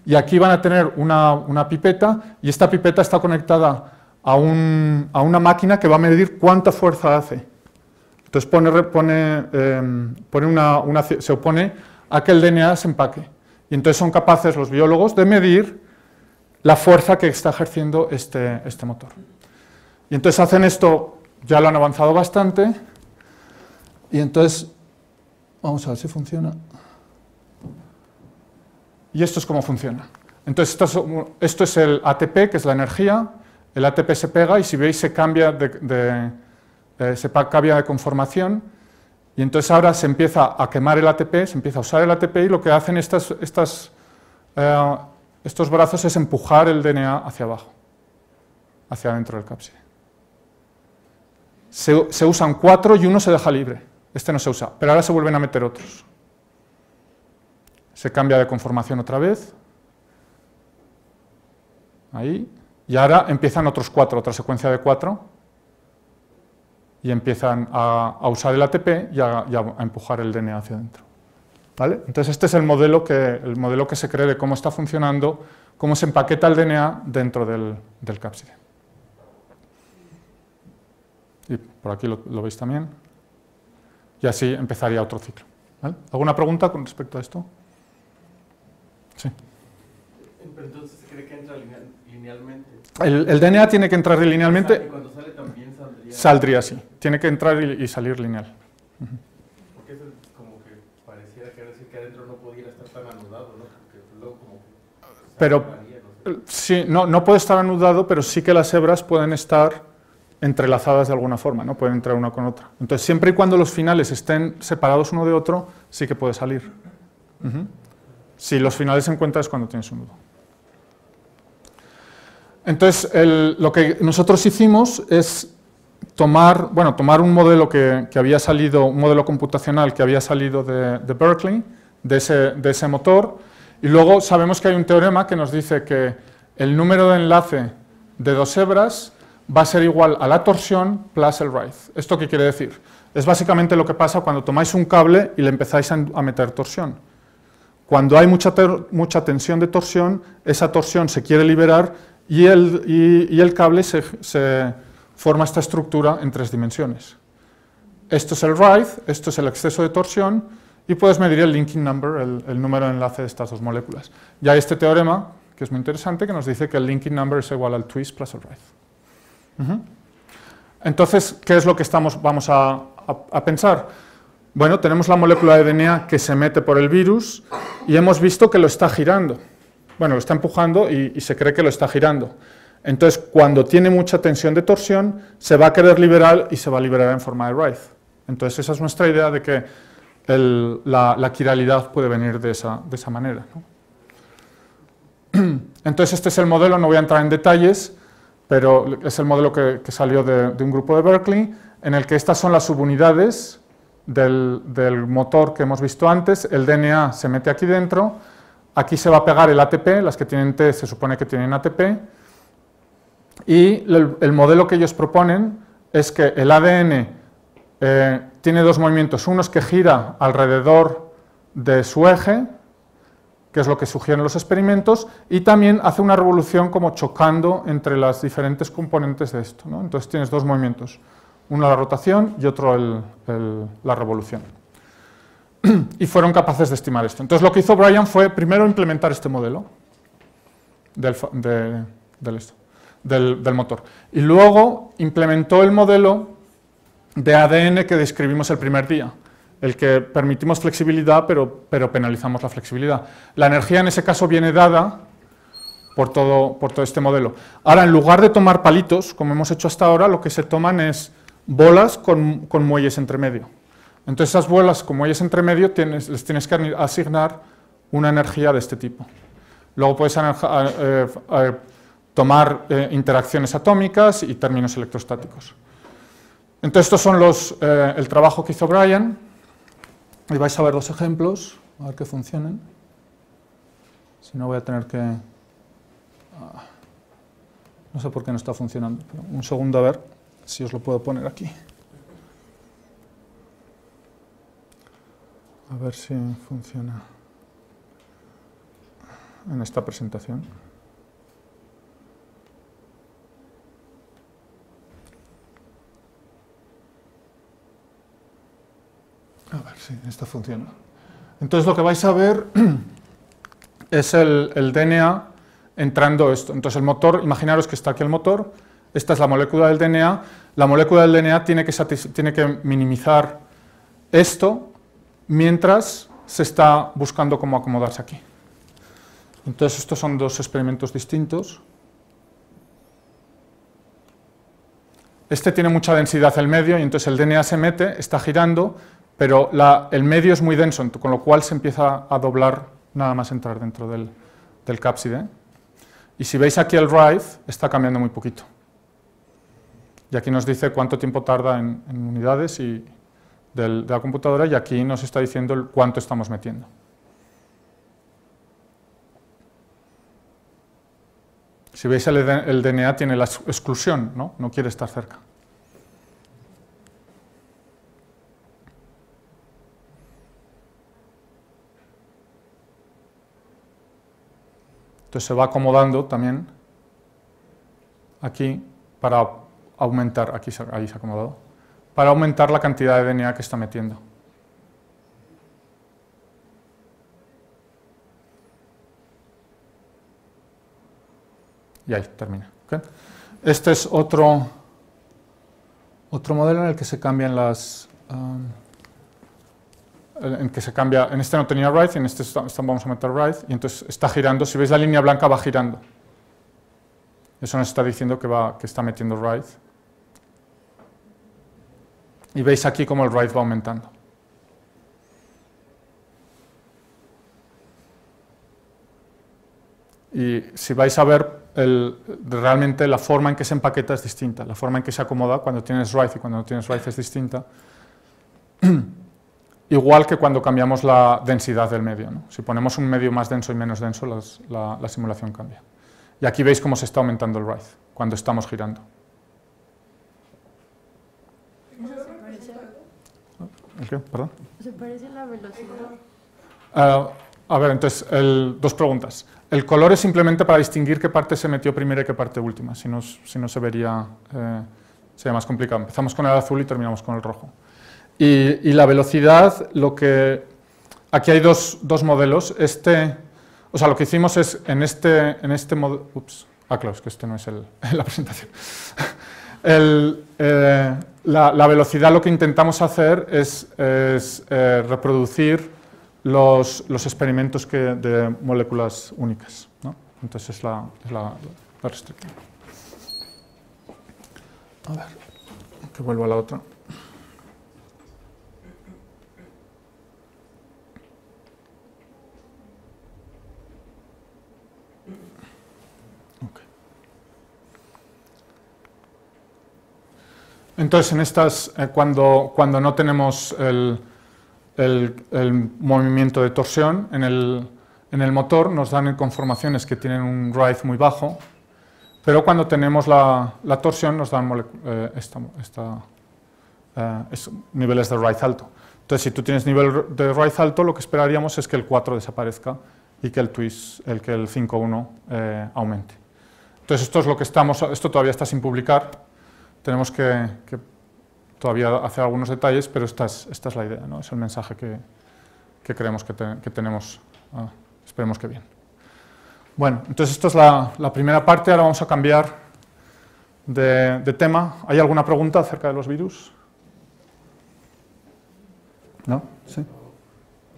y aquí van a tener una pipeta, y esta pipeta está conectada a una máquina que va a medir cuánta fuerza hace. Entonces se opone a que el DNA se empaque. Y entonces son capaces los biólogos de medir la fuerza que está ejerciendo este motor. Y entonces hacen esto, ya lo han avanzado bastante, y entonces, vamos a ver si funciona. Y esto es cómo funciona. Entonces esto es el ATP, que es la energía. El ATP se pega y si veis se cambia de conformación, y entonces ahora se empieza a quemar el ATP, se empieza a usar el ATP, y lo que hacen estos brazos es empujar el DNA hacia abajo, hacia adentro del cápside. Se usan 4 y uno se deja libre. Este no se usa, pero ahora se vuelven a meter otros. Se cambia de conformación otra vez. Ahí. Y ahora empiezan otros 4, otra secuencia de 4. Y empiezan a usar el ATP y a empujar el DNA hacia adentro. ¿Vale? Entonces este es el modelo que se cree de cómo está funcionando, cómo se empaqueta el DNA dentro del cápside. Y por aquí lo veis también. Y así empezaría otro ciclo. ¿Vale? ¿Alguna pregunta con respecto a esto? Sí. Pero entonces se cree que entra linealmente. El DNA tiene que entrar linealmente. Y cuando sale también saldría. Saldría así. Tiene que entrar y salir lineal. Porque eso es como que pareciera que decir que adentro no pudiera estar tan anudado, ¿no? Porque luego como que pero no sé. Sí, no puede estar anudado, pero sí que las hebras pueden estar entrelazadas de alguna forma, ¿no? Pueden entrar una con otra. Entonces, siempre y cuando los finales estén separados uno de otro, sí que puede salir. Si los finales se encuentran es cuando tienes un nudo. Entonces, lo que nosotros hicimos es tomar un modelo que había salido, un modelo computacional que había salido de Berkeley, de ese motor, y luego sabemos que hay un teorema que nos dice que el número de enlace de 2 hebras va a ser igual a la torsión plus el raíz. ¿Esto qué quiere decir? Es básicamente lo que pasa cuando tomáis un cable y le empezáis a meter torsión. Cuando hay mucha tensión de torsión, esa torsión se quiere liberar y el cable se forma esta estructura en 3 dimensiones. Esto es el raíz, esto es el exceso de torsión, y puedes medir el linking number, el número de enlace de estas 2 moléculas. Ya hay este teorema, que es muy interesante, que nos dice que el linking number es igual al twist plus el raíz. Entonces, ¿qué es lo que vamos a pensar? Bueno, tenemos la molécula de DNA que se mete por el virus y hemos visto que lo está girando. Bueno, lo está empujando y se cree que lo está girando. Entonces, cuando tiene mucha tensión de torsión, se va a querer liberar y se va a liberar en forma de raíz. Entonces, esa es nuestra idea de que la quiralidad puede venir de esa manera, ¿no? Entonces, este es el modelo, no voy a entrar en detalles, pero es el modelo que salió de un grupo de Berkeley, en el que estas son las subunidades del motor que hemos visto antes. El DNA se mete aquí dentro, aquí se va a pegar el ATP, las que tienen T se supone que tienen ATP, y el modelo que ellos proponen es que el ADN tiene 2 movimientos, uno es que gira alrededor de su eje, que es lo que sugieren los experimentos, y también hace una revolución como chocando entre las diferentes componentes de esto, ¿no? Entonces tienes 2 movimientos, uno la rotación y otro la revolución. Y fueron capaces de estimar esto. Entonces lo que hizo Brian fue primero implementar este modelo del motor, y luego implementó el modelo de ADN que describimos el primer día, el que permitimos flexibilidad, pero penalizamos la flexibilidad. La energía en ese caso viene dada por todo este modelo. Ahora, en lugar de tomar palitos, como hemos hecho hasta ahora, lo que se toman es bolas con muelles entre medio. Entonces, esas bolas con muelles entre medio les tienes que asignar una energía de este tipo. Luego puedes tomar interacciones atómicas y términos electrostáticos. Entonces, estos son el trabajo que hizo Brian. Y vais a ver 2 ejemplos, a ver que funcionen. Si no, voy a tener que... no sé por qué no está funcionando, pero un segundo a ver si os lo puedo poner aquí. A ver si funciona en esta presentación. A ver si esta funciona. Entonces lo que vais a ver es el DNA entrando esto. Entonces el motor, imaginaros que está aquí el motor, esta es la molécula del DNA, la molécula del DNA tiene que minimizar esto mientras se está buscando cómo acomodarse aquí. Entonces estos son dos experimentos distintos. Este tiene mucha densidad el medio y entonces el DNA se mete, está girando, pero el medio es muy denso, con lo cual se empieza a doblar nada más entrar dentro del cápside. Y si veis aquí el rise, está cambiando muy poquito. Y aquí nos dice cuánto tiempo tarda en unidades de la computadora, y aquí nos está diciendo cuánto estamos metiendo. Si veis el DNA tiene la exclusión, no quiere estar cerca. Entonces se va acomodando también aquí para aumentar, ahí se ha acomodado, para aumentar la cantidad de DNA que está metiendo. Y ahí termina. ¿Okay? Este es otro modelo en el que se cambian las... en este no tenía write, en este vamos a meter write, y entonces está girando. Si veis la línea blanca va girando. Eso nos está diciendo que está metiendo write. Y veis aquí cómo el write va aumentando. Y si vais a ver, realmente la forma en que se empaqueta es distinta. La forma en que se acomoda cuando tienes write y cuando no tienes write es distinta. Igual que cuando cambiamos la densidad del medio, ¿no? Si ponemos un medio más denso y menos denso, la simulación cambia. Y aquí veis cómo se está aumentando el write cuando estamos girando. ¿El qué? ¿Perdón? ¿Se parece la velocidad? A ver, entonces, dos preguntas. El color es simplemente para distinguir qué parte se metió primero y qué parte última, si no se vería, sería más complicado. Empezamos con el azul y terminamos con el rojo. Y la velocidad, aquí hay dos modelos. O sea, lo que hicimos es en este modelo... claro, es que este no es la presentación. La velocidad, lo que intentamos hacer es reproducir los experimentos de moléculas únicas, ¿no? Entonces es la restricción. A ver, que vuelva a la otra. Entonces, en estas, cuando no tenemos el movimiento de torsión en el motor, nos dan conformaciones que tienen un write muy bajo, pero cuando tenemos la torsión nos dan niveles de write alto. Entonces, si tú tienes nivel de write alto, lo que esperaríamos es que el 4 desaparezca y que el 5.1 aumente. Entonces, esto es lo que esto todavía está sin publicar. Tenemos que todavía hacer algunos detalles, pero esta es la idea, ¿no? Es el mensaje que creemos que tenemos. Esperemos que bien. Bueno, entonces esto es la primera parte. Ahora vamos a cambiar de tema. ¿Hay alguna pregunta acerca de los virus? ¿No? ¿Sí? O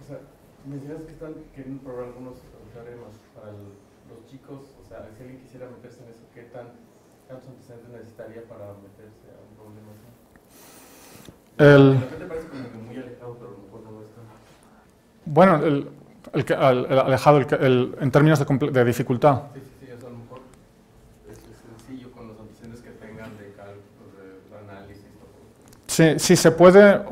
sea, mencionas que quieren probar algunos teoremas para los chicos. O sea, si alguien quisiera meterse en eso, ¿cuántos antecedentes necesitaría para meterse a un problema así? De repente parece como que muy alejado, pero no está. Bueno, alejado en términos de dificultad. Sí, o sea, a lo mejor es sencillo con los antecedentes que tengan de cálculos, de análisis. Sí, se puede.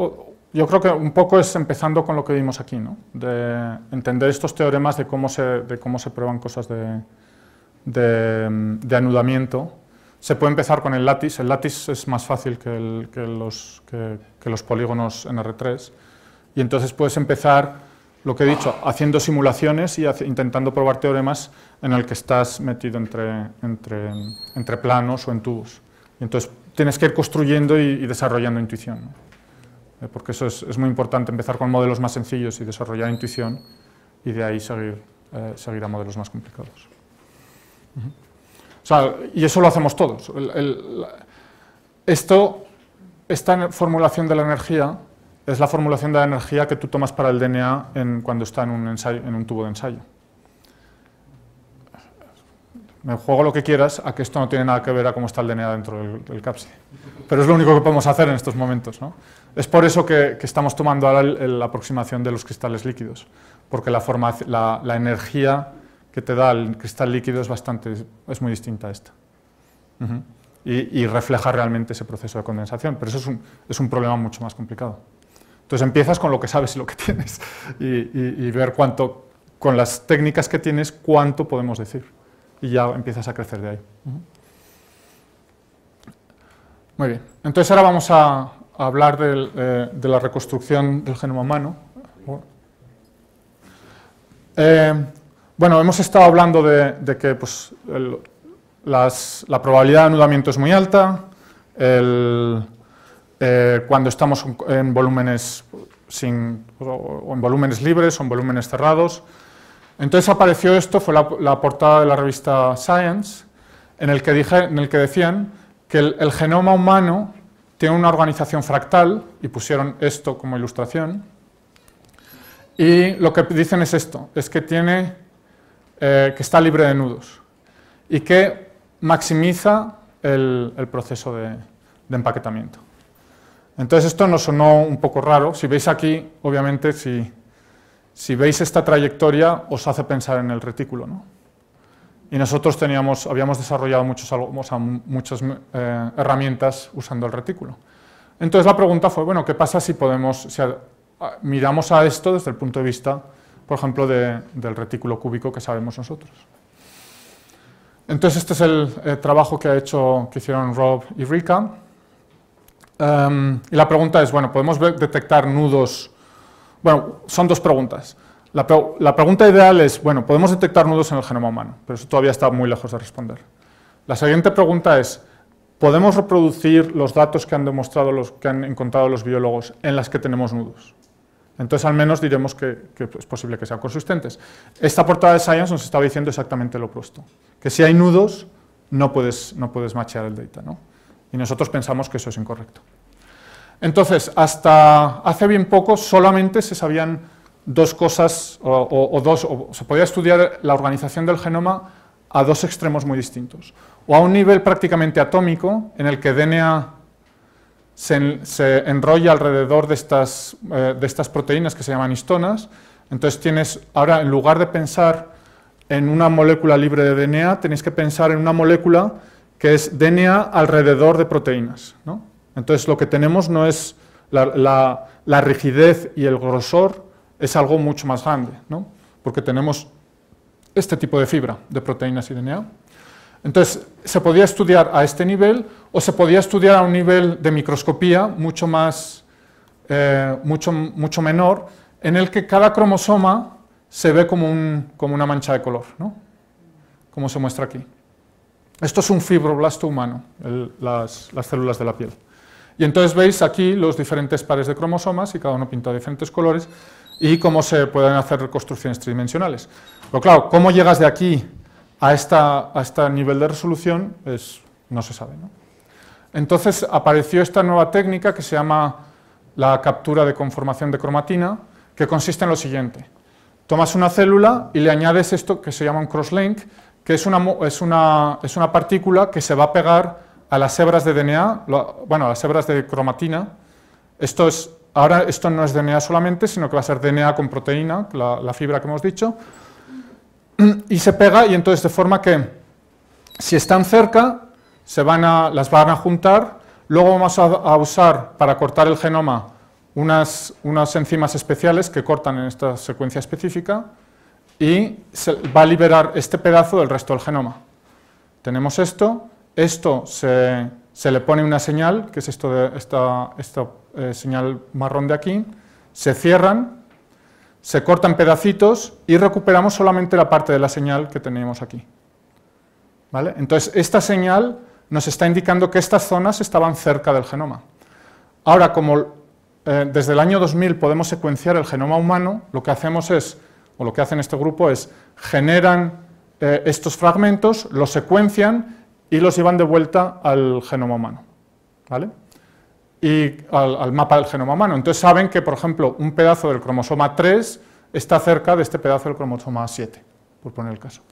Yo creo que un poco es empezando con lo que vimos aquí, ¿no? De entender estos teoremas de cómo se prueban cosas de anudamiento. Se puede empezar con el lattice. El lattice es más fácil que los polígonos en R3. y entonces puedes empezar, lo que he dicho, haciendo simulaciones y intentando probar teoremas en el que estás metido entre planos o en tubos. Y entonces tienes que ir construyendo y desarrollando intuición, ¿no? Porque eso es muy importante, empezar con modelos más sencillos y desarrollar intuición, y de ahí seguir a modelos más complicados. O sea, y eso lo hacemos todos. Esta formulación de la energía es la formulación de la energía que tú tomas para el DNA cuando está en un tubo de ensayo. Me juego lo que quieras a que esto no tiene nada que ver a cómo está el DNA dentro del cápside. Pero es lo único que podemos hacer en estos momentos, ¿no? Es por eso que estamos tomando ahora la aproximación de los cristales líquidos, porque la energía que te da el cristal líquido es muy distinta a esta. Y refleja realmente ese proceso de condensación, pero eso es un problema mucho más complicado. Entonces empiezas con lo que sabes y lo que tienes, y ver cuánto, con las técnicas que tienes, cuánto podemos decir, y ya empiezas a crecer de ahí. Muy bien, entonces ahora vamos a hablar de la reconstrucción del genoma humano. Bueno, hemos estado hablando de que pues, la probabilidad de anudamiento es muy alta, cuando estamos en volúmenes o en volúmenes libres o en volúmenes cerrados. Entonces apareció esto, fue la portada de la revista Science, en el que decían que el genoma humano tiene una organización fractal, y pusieron esto como ilustración, y lo que dicen es esto, es que que está libre de nudos, y que maximiza el proceso de empaquetamiento. Entonces esto nos sonó un poco raro. Si veis aquí, obviamente, si veis esta trayectoria, os hace pensar en el retículo, ¿no? Y nosotros habíamos desarrollado muchas herramientas usando el retículo. Entonces la pregunta fue, bueno, ¿qué pasa si miramos a esto desde el punto de vista, por ejemplo, del retículo cúbico que sabemos nosotros? Entonces este es el trabajo que hicieron Rob y Rika. Y la pregunta es, bueno, ¿podemos detectar nudos? Bueno, son dos preguntas. La pregunta ideal es, bueno, ¿podemos detectar nudos en el genoma humano? Pero eso todavía está muy lejos de responder. La siguiente pregunta es, ¿podemos reproducir los datos que han encontrado los biólogos en las que tenemos nudos? Entonces, al menos diremos que es posible que sean consistentes. Esta portada de Science nos estaba diciendo exactamente lo opuesto, que si hay nudos, no puedes machear el data, ¿no? Y nosotros pensamos que eso es incorrecto. Entonces, hasta hace bien poco solamente se sabían dos cosas, o se podía estudiar la organización del genoma a dos extremos muy distintos. O a un nivel prácticamente atómico, en el que DNA se enrolla alrededor de estas proteínas que se llaman histonas. Entonces ahora, en lugar de pensar en una molécula libre de DNA, tenéis que pensar en una molécula que es DNA alrededor de proteínas, ¿no? Entonces lo que tenemos no es la rigidez y el grosor, es algo mucho más grande, ¿no? Porque tenemos este tipo de fibra de proteínas y DNA. Entonces se podía estudiar a este nivel, o se podía estudiar a un nivel de microscopía mucho menor, en el que cada cromosoma se ve como una mancha de color, ¿no? Como se muestra aquí. Esto es un fibroblasto humano, las células de la piel. Y entonces veis aquí los diferentes pares de cromosomas, y cada uno pintado de diferentes colores, y cómo se pueden hacer reconstrucciones tridimensionales. Pero claro, cómo llegas de aquí a este nivel de resolución no se sabe, ¿no? Entonces apareció esta nueva técnica que se llama la captura de conformación de cromatina, que consiste en lo siguiente. Tomas una célula y le añades esto que se llama un crosslink, que es una partícula que se va a pegar a las hebras de DNA, a las hebras de cromatina. Ahora esto no es DNA solamente, sino que va a ser DNA con proteína, la fibra que hemos dicho, y se pega, y entonces de forma que si están cerca, las van a juntar. Luego vamos a usar para cortar el genoma unas enzimas especiales que cortan en esta secuencia específica, y se va a liberar este pedazo del resto del genoma. Tenemos esto se le pone una señal, que es esta señal marrón de aquí, se cierran, se cortan pedacitos y recuperamos solamente la parte de la señal que teníamos aquí. ¿Vale? Entonces, esta señal nos está indicando que estas zonas estaban cerca del genoma. Ahora, como desde el año 2000 podemos secuenciar el genoma humano, lo que hacemos es, o lo que hacen este grupo es, generan estos fragmentos, los secuencian y los llevan de vuelta al genoma humano, ¿vale? Y al mapa del genoma humano. Entonces saben que, por ejemplo, un pedazo del cromosoma 3 está cerca de este pedazo del cromosoma 7, por poner el caso.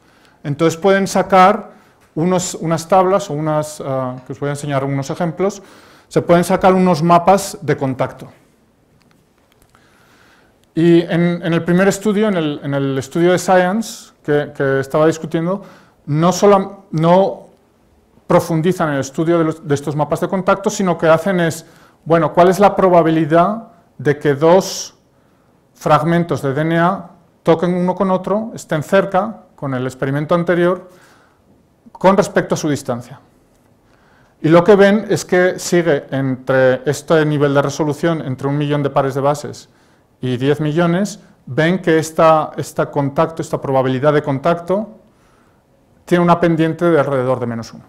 Entonces pueden sacar unas tablas, o que os voy a enseñar unos ejemplos, se pueden sacar unos mapas de contacto. Y en el primer estudio, en el estudio de Science, que estaba discutiendo, no profundizan en el estudio de estos mapas de contacto, sino que hacen es, bueno, ¿cuál es la probabilidad de que dos fragmentos de DNA toquen uno con otro, estén cerca, con el experimento anterior, con respecto a su distancia? Y lo que ven es que sigue entre este nivel de resolución, entre 1 millón de pares de bases y 10 millones, ven que esta probabilidad de contacto tiene una pendiente de alrededor de -1.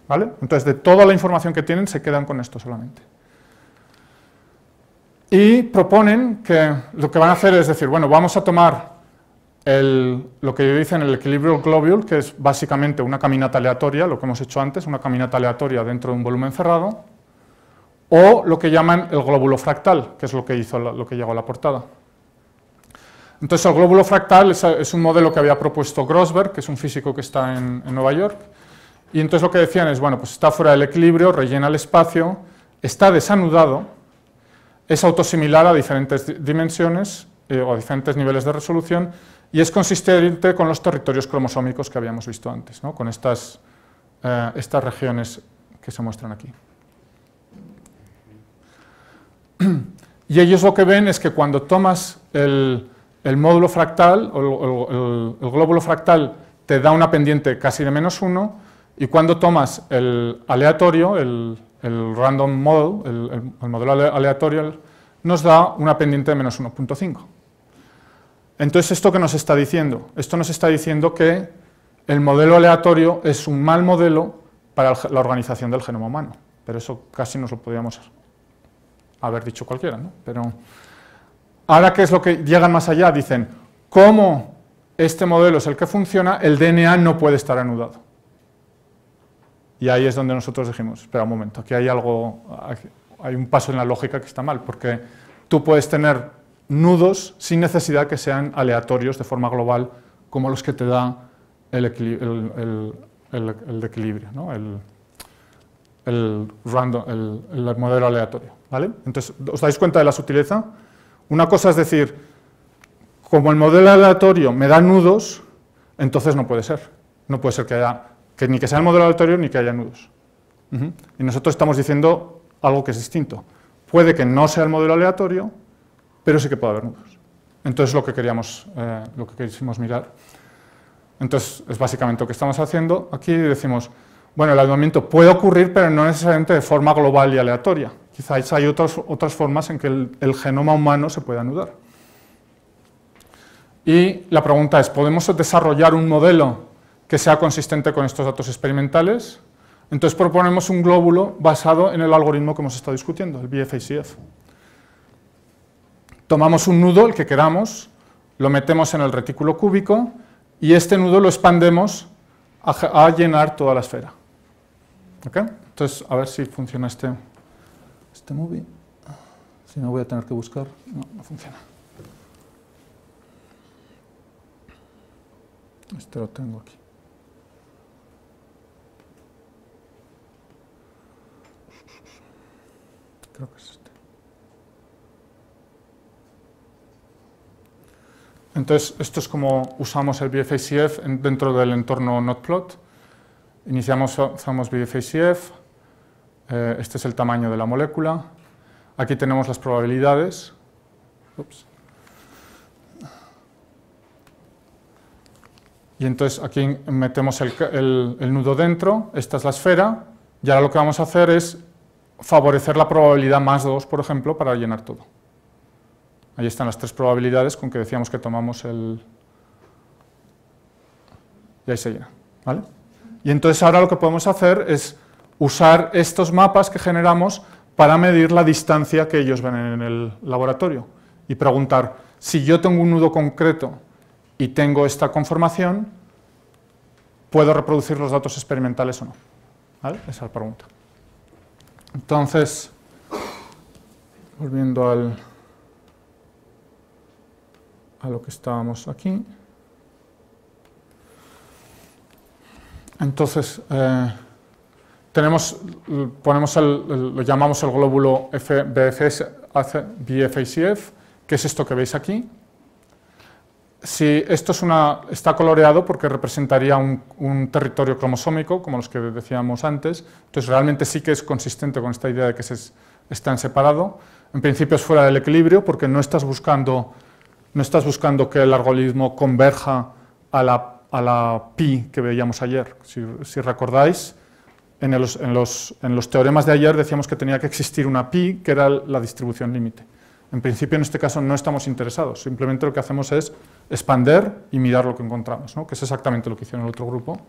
¿Vale? Entonces, de toda la información que tienen, se quedan con esto solamente. Y proponen que lo que van a hacer es decir, bueno, vamos a tomar lo que dicen el equilibrio globule, que es básicamente una caminata aleatoria, lo que hemos hecho antes, una caminata aleatoria dentro de un volumen cerrado, o lo que llaman el glóbulo fractal, que es lo que llegó a la portada. Entonces, el glóbulo fractal es un modelo que había propuesto Grossberg, que es un físico que está en Nueva York. Y entonces lo que decían es, bueno, pues está fuera del equilibrio, rellena el espacio, está desanudado, es autosimilar a diferentes dimensiones o a diferentes niveles de resolución y es consistente con los territorios cromosómicos que habíamos visto antes, ¿no? Con estas regiones que se muestran aquí. Y ellos lo que ven es que cuando tomas el módulo fractal, o el glóbulo fractal, te da una pendiente casi de -1, y cuando tomas el aleatorio, el random model, el modelo aleatorio, nos da una pendiente de -1.5. Entonces, ¿esto qué nos está diciendo? Esto nos está diciendo que el modelo aleatorio es un mal modelo para la organización del genoma humano. Pero eso casi nos lo podríamos haber dicho cualquiera, ¿no? Pero ahora, ¿qué es lo que llegan más allá? Dicen, ¿cómo este modelo es el que funciona? El DNA no puede estar anudado. Y ahí es donde nosotros dijimos, espera un momento, aquí hay un paso en la lógica que está mal, porque tú puedes tener nudos sin necesidad que sean aleatorios de forma global, como los que te da el equilibrio, ¿no? el modelo aleatorio, ¿vale? Entonces, ¿os dais cuenta de la sutileza? Una cosa es decir, como el modelo aleatorio me da nudos, entonces no puede ser. No puede ser que ni que sea el modelo aleatorio ni que haya nudos. Y nosotros estamos diciendo algo que es distinto. Puede que no sea el modelo aleatorio, pero sí que puede haber nudos. Entonces, lo que quisimos mirar. Entonces, es básicamente lo que estamos haciendo. Aquí decimos, bueno, el anudamiento puede ocurrir, pero no necesariamente de forma global y aleatoria. Quizás hay otras formas en que el genoma humano se puede anudar. Y la pregunta es, ¿podemos desarrollar un modelo que sea consistente con estos datos experimentales? Entonces proponemos un glóbulo basado en el algoritmo que hemos estado discutiendo, el BF-ACF. Tomamos un nudo, el que queramos, lo metemos en el retículo cúbico y este nudo lo expandemos a llenar toda la esfera. ¿Ok? Entonces, a ver si funciona este movie. Si no, voy a tener que buscar. No funciona. Este lo tengo aquí. Creo que es este. Entonces, esto es como usamos el BF-ACF dentro del entorno Notplot. Usamos BF-ACF, este es el tamaño de la molécula, aquí tenemos las probabilidades. Ups. Y entonces aquí metemos el nudo dentro, esta es la esfera, y ahora lo que vamos a hacer es favorecer la probabilidad +2, por ejemplo, para llenar todo. Ahí están las 3 probabilidades con que decíamos que tomamos el... Y ahí se llena, ¿vale? Y entonces ahora lo que podemos hacer es usar estos mapas que generamos para medir la distancia que ellos ven en el laboratorio y preguntar, si yo tengo un nudo concreto y tengo esta conformación, ¿puedo reproducir los datos experimentales o no? ¿Vale? Esa es la pregunta. Entonces, volviendo a lo que estábamos aquí. Entonces, lo llamamos el glóbulo BFACF, que es esto que veis aquí. Si esto está coloreado porque representaría un territorio cromosómico, como los que decíamos antes, entonces realmente sí que es consistente con esta idea de que están separados. En principio es fuera del equilibrio porque no estás buscando que el algoritmo converja a la pi que veíamos ayer. Si recordáis, en los teoremas de ayer decíamos que tenía que existir una pi, que era la distribución límite. En principio, en este caso, no estamos interesados, simplemente lo que hacemos es expander y mirar lo que encontramos, ¿no? Que es exactamente lo que hicieron el otro grupo.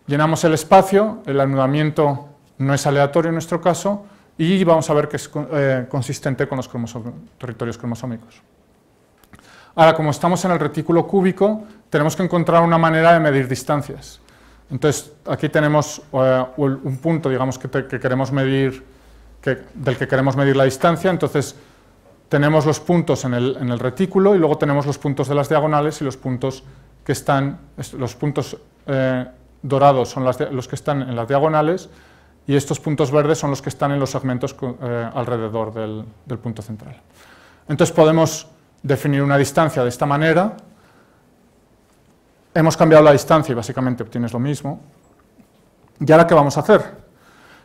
Llenamos el espacio, el anudamiento no es aleatorio en nuestro caso, y vamos a ver que es consistente con los territorios cromosómicos. Ahora, como estamos en el retículo cúbico, tenemos que encontrar una manera de medir distancias. Entonces, aquí tenemos un punto, digamos, que queremos medir, del que queremos medir la distancia. Entonces, tenemos los puntos en el retículo y luego tenemos los puntos de las diagonales y los puntos que están, los puntos dorados son los que están en las diagonales y estos puntos verdes son los que están en los segmentos alrededor del punto central. Entonces, podemos definir una distancia de esta manera. Hemos cambiado la distancia y básicamente obtienes lo mismo. ¿Y ahora qué vamos a hacer?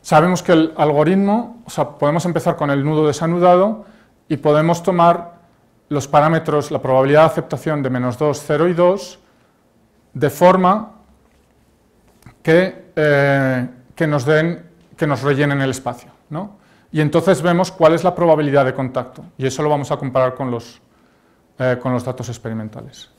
Sabemos que el algoritmo, podemos empezar con el nudo desanudado y podemos tomar los parámetros, la probabilidad de aceptación de -2, 0 y 2, de forma que nos rellenen el espacio, ¿no? Y entonces vemos cuál es la probabilidad de contacto, y eso lo vamos a comparar con los datos experimentales.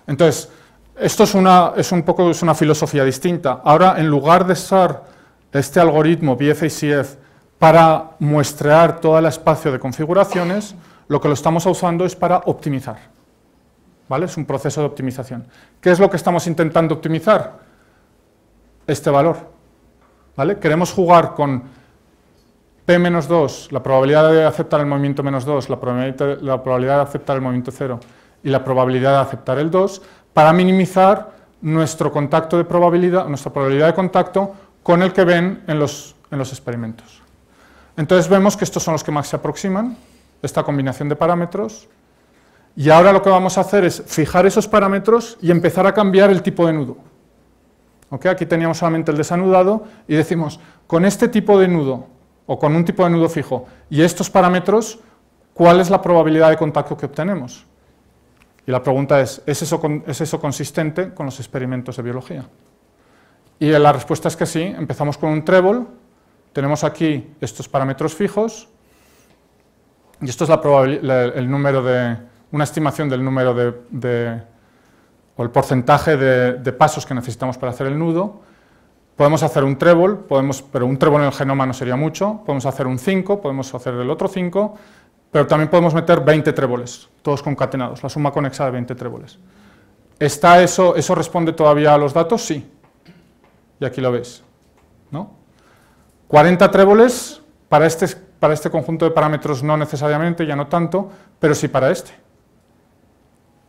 Entonces, esto es una filosofía distinta. Ahora, en lugar de usar este algoritmo BFACF para muestrear todo el espacio de configuraciones, lo que lo estamos usando es para optimizar, ¿vale? Es un proceso de optimización. ¿Qué es lo que estamos intentando optimizar? Este valor, ¿vale? Queremos jugar con P-2, la probabilidad de aceptar el movimiento -2, la probabilidad de aceptar el movimiento 0 y la probabilidad de aceptar el 2, para minimizar nuestra probabilidad de contacto con el que ven en los experimentos. Entonces vemos que estos son los que más se aproximan, esta combinación de parámetros, y ahora lo que vamos a hacer es fijar esos parámetros y empezar a cambiar el tipo de nudo. ¿Okay? Aquí teníamos solamente el desanudado y decimos, con este tipo de nudo, o con un tipo de nudo fijo, y estos parámetros, ¿cuál es la probabilidad de contacto que obtenemos? Y la pregunta ¿es eso consistente con los experimentos de biología? Y la respuesta es que sí. Empezamos con un trébol, tenemos aquí estos parámetros fijos, y esto es una estimación del número o el porcentaje de pasos que necesitamos para hacer el nudo. Podemos hacer un trébol, pero un trébol en el genoma no sería mucho, podemos hacer un 5, podemos hacer el otro 5, pero también podemos meter 20 tréboles, todos concatenados, la suma conexa de 20 tréboles. ¿Eso responde todavía a los datos? Sí. Y aquí lo veis, ¿no? 40 tréboles para este conjunto de parámetros no necesariamente, ya no tanto, pero sí para este.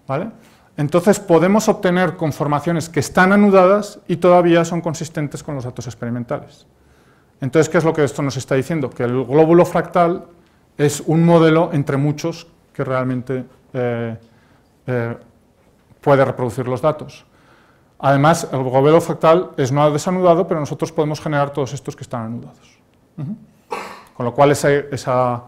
¿Vale? Entonces podemos obtener conformaciones que están anudadas y todavía son consistentes con los datos experimentales. Entonces, ¿qué es lo que esto nos está diciendo? Que el glóbulo fractal es un modelo entre muchos que realmente puede reproducir los datos. Además, el glóbulo fractal es no desanudado, pero nosotros podemos generar todos estos que están anudados. Con lo cual, esa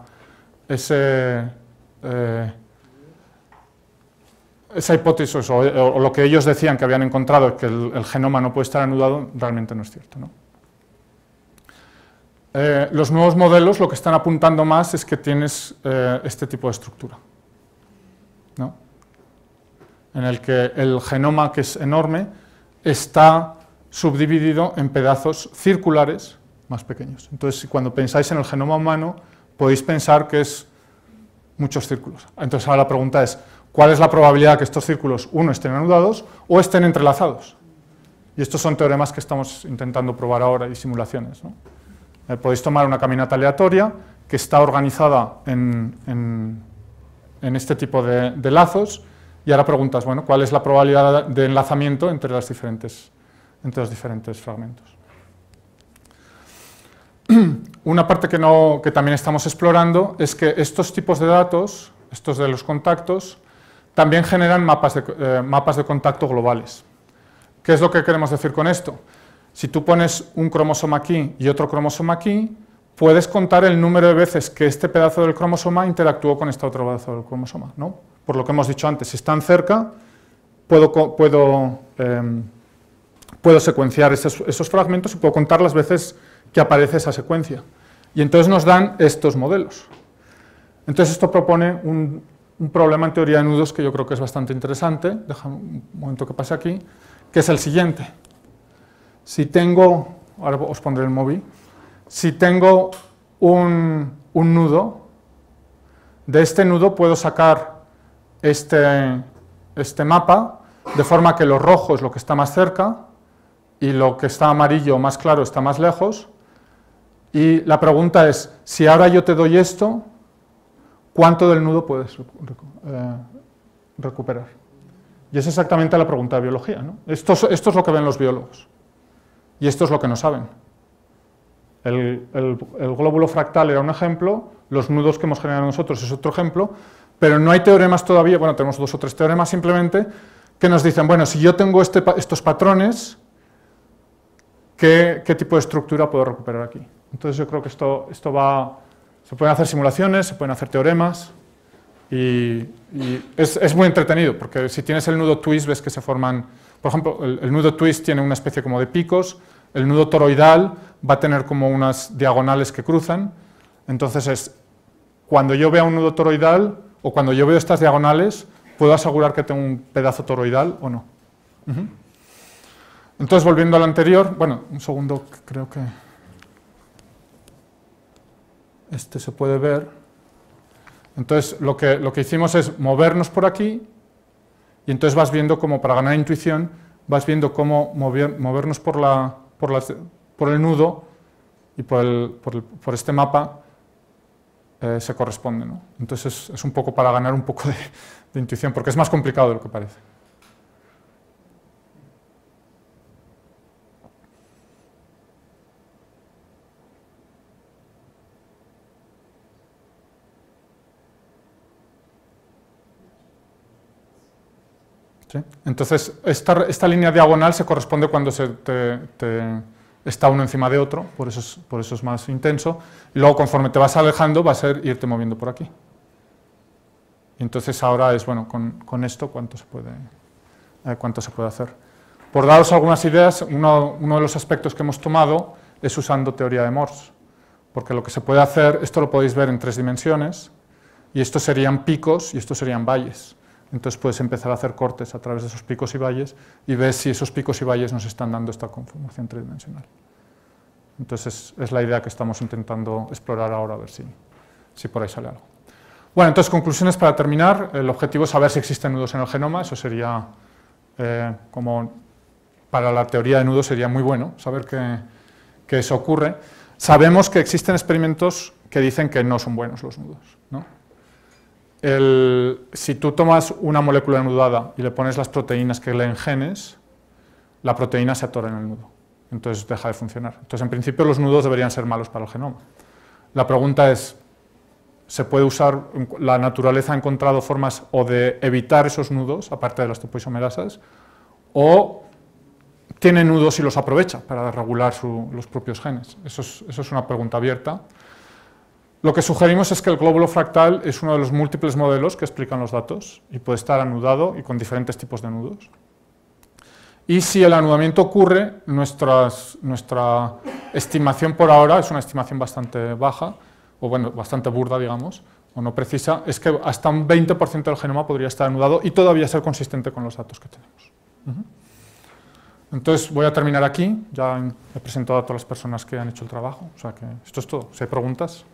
hipótesis o lo que ellos decían que habían encontrado, que el genoma no puede estar anudado, realmente no es cierto, ¿no? los nuevos modelos lo que están apuntando más es que tienes este tipo de estructura, ¿no? En el que el genoma, que es enorme, está subdividido en pedazos circulares más pequeños. Entonces, cuando pensáis en el genoma humano, podéis pensar que es muchos círculos. Entonces, ahora la pregunta es, ¿cuál es la probabilidad que estos círculos, uno, estén anudados o estén entrelazados? Y estos son teoremas que estamos intentando probar ahora y simulaciones, ¿no? Podéis tomar una caminata aleatoria que está organizada en este tipo de lazos y ahora preguntas, bueno, ¿cuál es la probabilidad de enlazamiento entre los diferentes fragmentos? Una parte que también estamos explorando es que estos tipos de datos, estos de los contactos, también generan mapas de contacto globales. ¿Qué es lo que queremos decir con esto? Si tú pones un cromosoma aquí y otro cromosoma aquí, puedes contar el número de veces que este pedazo del cromosoma interactuó con este otro pedazo del cromosoma, ¿no? Por lo que hemos dicho antes, si están cerca, puedo secuenciar esos fragmentos y puedo contar las veces que aparece esa secuencia. Y entonces nos dan estos modelos. Entonces esto propone un problema en teoría de nudos que yo creo que es bastante interesante. Déjame un momento que pase aquí, que es el siguiente. Si tengo, ahora os pondré el móvil, si tengo un nudo, de este nudo puedo sacar este mapa, de forma que lo rojo es lo que está más cerca y lo que está amarillo o más claro está más lejos. Y la pregunta es, si ahora yo te doy esto, ¿cuánto del nudo puedes recuperar? Y es exactamente la pregunta de biología, ¿no? Esto es lo que ven los biólogos. Y esto es lo que no saben. El glóbulo fractal era un ejemplo, los nudos que hemos generado nosotros es otro ejemplo, pero no hay teoremas todavía, bueno, tenemos 2 o 3 teoremas simplemente, que nos dicen, bueno, si yo tengo estos patrones, ¿qué tipo de estructura puedo recuperar aquí? Entonces yo creo que se pueden hacer simulaciones, se pueden hacer teoremas, y es muy entretenido, porque si tienes el nudo twist ves que se forman, por ejemplo, el nudo twist tiene una especie como de picos, el nudo toroidal va a tener como unas diagonales que cruzan, entonces cuando yo vea un nudo toroidal, o cuando yo veo estas diagonales, puedo asegurar que tengo un pedazo toroidal o no. Entonces, volviendo al anterior, bueno, un segundo, creo que este se puede ver. Entonces, lo que hicimos es movernos por aquí, y entonces vas viendo cómo, para ganar intuición, vas viendo cómo movernos por el nudo y por este mapa se corresponde, ¿no? Entonces es un poco para ganar un poco de intuición, porque es más complicado de lo que parece. ¿Sí? Entonces, esta línea diagonal se corresponde cuando está uno encima de otro, por eso es más intenso, y luego conforme te vas alejando va a ser irte moviendo por aquí. Y entonces ahora es, bueno, con esto cuánto se puede hacer. Por daros algunas ideas, uno de los aspectos que hemos tomado es usando teoría de Morse, porque lo que se puede hacer, esto lo podéis ver en 3 dimensiones, y estos serían picos y estos serían valles. Entonces puedes empezar a hacer cortes a través de esos picos y valles y ves si esos picos y valles nos están dando esta conformación tridimensional. Entonces es la idea que estamos intentando explorar ahora, a ver si por ahí sale algo. Bueno, entonces conclusiones para terminar. El objetivo es saber si existen nudos en el genoma. Eso sería, como para la teoría de nudos sería muy bueno, saber que eso ocurre. Sabemos que existen experimentos que dicen que no son buenos los nudos, ¿no? Si tú tomas una molécula enudada y le pones las proteínas que leen genes, la proteína se atora en el nudo, entonces deja de funcionar. Entonces, en principio, los nudos deberían ser malos para el genoma. La pregunta es, ¿se puede usar, la naturaleza ha encontrado formas o de evitar esos nudos, aparte de las topoisomerasas, o tiene nudos y los aprovecha para regular los propios genes? Eso es una pregunta abierta. Lo que sugerimos es que el glóbulo fractal es uno de los múltiples modelos que explican los datos y puede estar anudado y con diferentes tipos de nudos. Y si el anudamiento ocurre, nuestra estimación por ahora, es una estimación bastante baja, o bueno, bastante burda, digamos, o no precisa, es que hasta un 20% del genoma podría estar anudado y todavía ser consistente con los datos que tenemos. Entonces voy a terminar aquí, ya he presentado a todas las personas que han hecho el trabajo, o sea que esto es todo. Si hay preguntas.